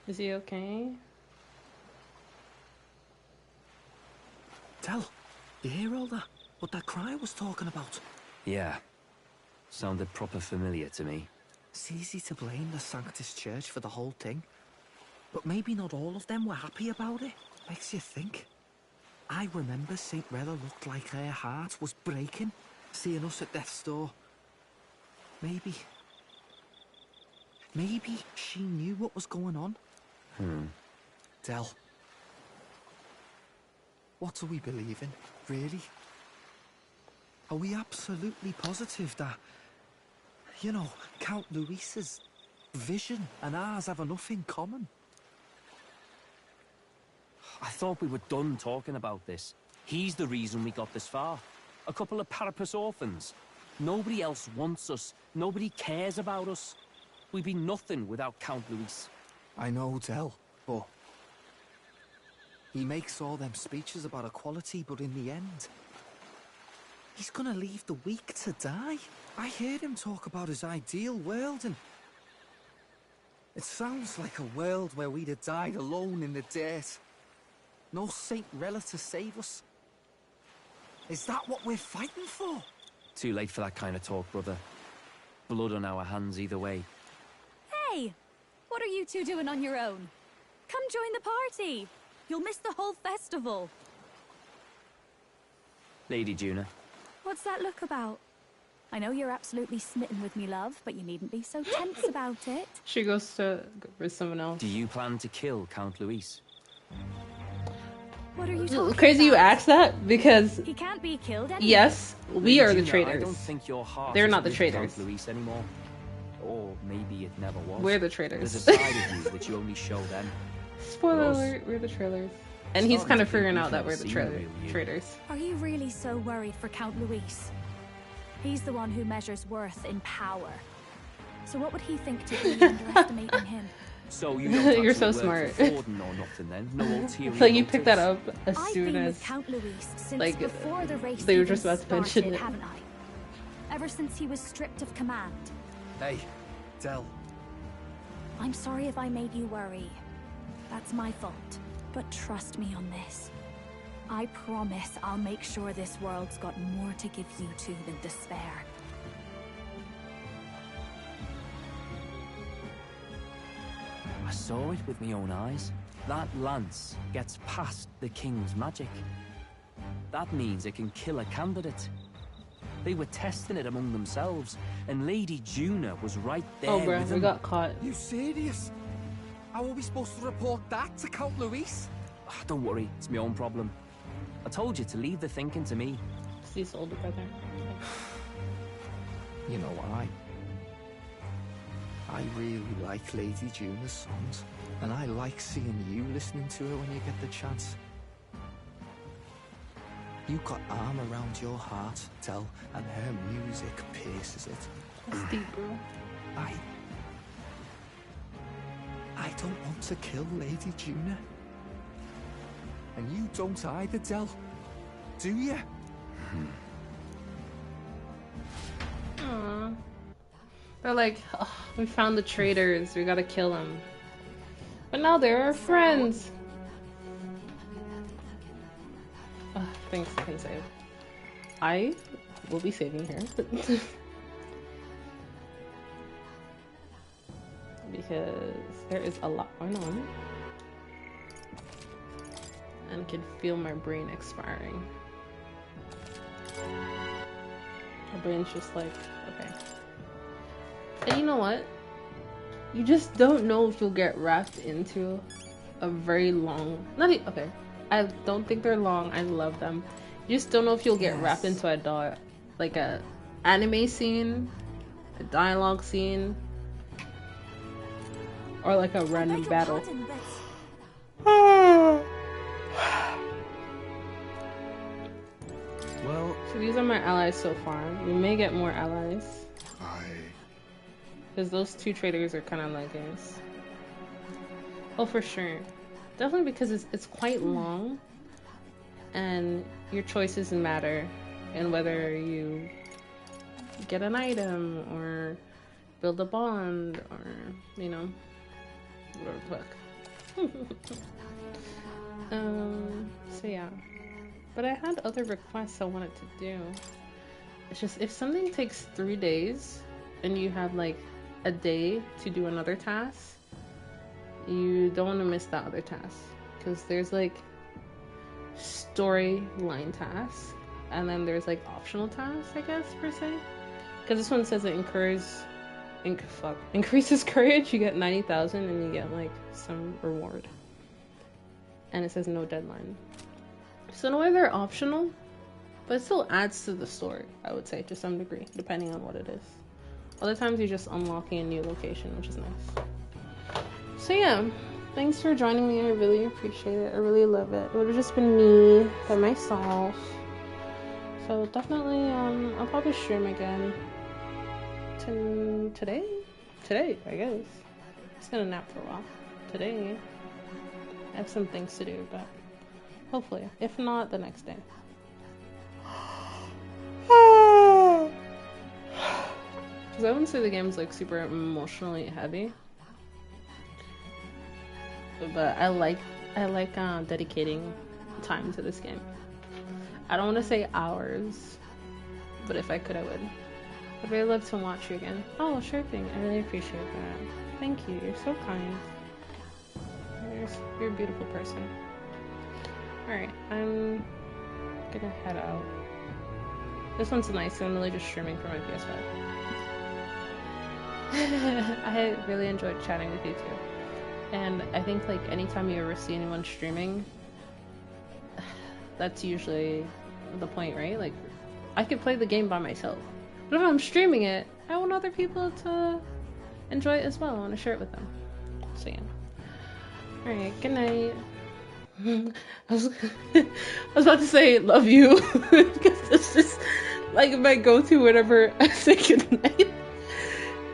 Is he okay? Tell, you hear all that? What that cry was talking about? Yeah. Sounded proper familiar to me. It's easy to blame the Sanctus Church for the whole thing. But maybe not all of them were happy about it. Makes you think. I remember St. Rella looked like her heart was breaking, seeing us at death's door. Maybe she knew what was going on. Del, what do we believe in, really? Are we absolutely positive that, you know, Count Luis's vision and ours have enough in common? I thought we were done talking about this. He's the reason we got this far. A couple of Parapus orphans. Nobody else wants us. Nobody cares about us. We'd be nothing without Count Luis. I know, Del, but he makes all them speeches about equality, but in the end, he's gonna leave the weak to die. I heard him talk about his ideal world, and it sounds like a world where we'd have died alone in the dirt. No Saint Rella to save us. Is that what we're fighting for? Too late for that kind of talk, brother. Blood on our hands either way. Hey! What are you two doing on your own? Come join the party! You'll miss the whole festival. Lady Juna. What's that look about? I know you're absolutely smitten with me, love, but you needn't be so tense about it. She goes to with someone else. Do you plan to kill Count Luis? What are you talking Crazy you about? asked that, because He can't be killed anyway. yes, we are the Juna, I traitors. don't think your heart They're is not the with traitors. Count Luis anymore. Or maybe it never was. We're the traitors. There's a side of you which you only show them. Spoiler Us. alert, we're the trailers. And It's he's not kind of as if figuring we out that can we're the see real you. traitors. Are you really so worried for Count Luis? He's the one who measures worth in power. So what would he think to be underestimating him? So you don't You're so actually smart. work for Forden or nothing then? No ulterior Like you picked that motives? up as I've soon been as with Count Luis since like, before the race they were even just about to mention started, it. haven't I? Ever since he was stripped of command. Hey, Del. I'm sorry if I made you worry. That's my fault. But trust me on this. I promise I'll make sure this world's got more to give you two than despair. I saw it with my own eyes. That lance gets past the king's magic. That means it can kill a candidate. They were testing it among themselves, and Lady Juna was right there oh, bro, with we them. got caught. You serious? How are we supposed to report that to Count Luis? Don't worry, it's my own problem. I told you to leave the thinking to me. It's his older brother. You know, I really like Lady Juna's songs, and I like seeing you listening to her when you get the chance. You got arm around your heart, Del, and her music pierces it. That's deep, bro. I don't want to kill Lady Juna. And you don't either, Del. Do you? Aww. They're like, oh, we found the traitors, we gotta kill them. But now they're our friends. Thanks, I can save. I will be saving here. Because there is a lot going on. And I can feel my brain expiring. My brain's just like, okay. And you know what? You just don't know if you'll get wrapped into a very long, okay. I don't think they're long. I love them. You just don't know if you'll get wrapped into a like a anime scene, a dialogue scene, or like a random battle. Well, so these are my allies so far. We may get more allies. Because those two traitors are kind of like us. Oh, for sure. Definitely because it's quite long. And your choices matter in whether you get an item or build a bond or, you know, whatever the fuck. So yeah. But I had other requests I wanted to do. It's just if something takes 3 days and you have like a day to do another task, you don't want to miss that other task because there's like storyline tasks and then there's like optional tasks, I guess, per se, because this one says it increases courage. You get 90,000 and you get like some reward, and it says no deadline. So in a way they're optional, but it still adds to the story, I would say, to some degree, depending on what it is. Other times you're just unlocking a new location, which is nice. So yeah, thanks for joining me. I really appreciate it. I really love it. It would have just been me by myself. So definitely, I'll probably stream again today, I guess. Just gonna nap for a while. Today, I have some things to do, but hopefully, if not, the next day. Because I wouldn't say the game's like super emotionally heavy, but I like dedicating time to this game. I don't want to say hours, but if I could, I would. I'd really love to watch you again. Oh, sure thing. I really appreciate that. Thank you. You're so kind. You're a beautiful person. Alright, I'm gonna head out. This one's nice. I'm really just streaming from my PS5. I really enjoyed chatting with you too. And I think like anytime you ever see anyone streaming, that's usually the point, right? Like, I could play the game by myself, but if I'm streaming it, I want other people to enjoy it as well. I want to share it with them. So yeah. Alright, good night. I was about to say love you because it's just like my go-to whenever I say good night.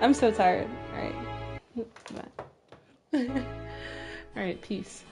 I'm so tired. Alright. Bye. Alright, peace.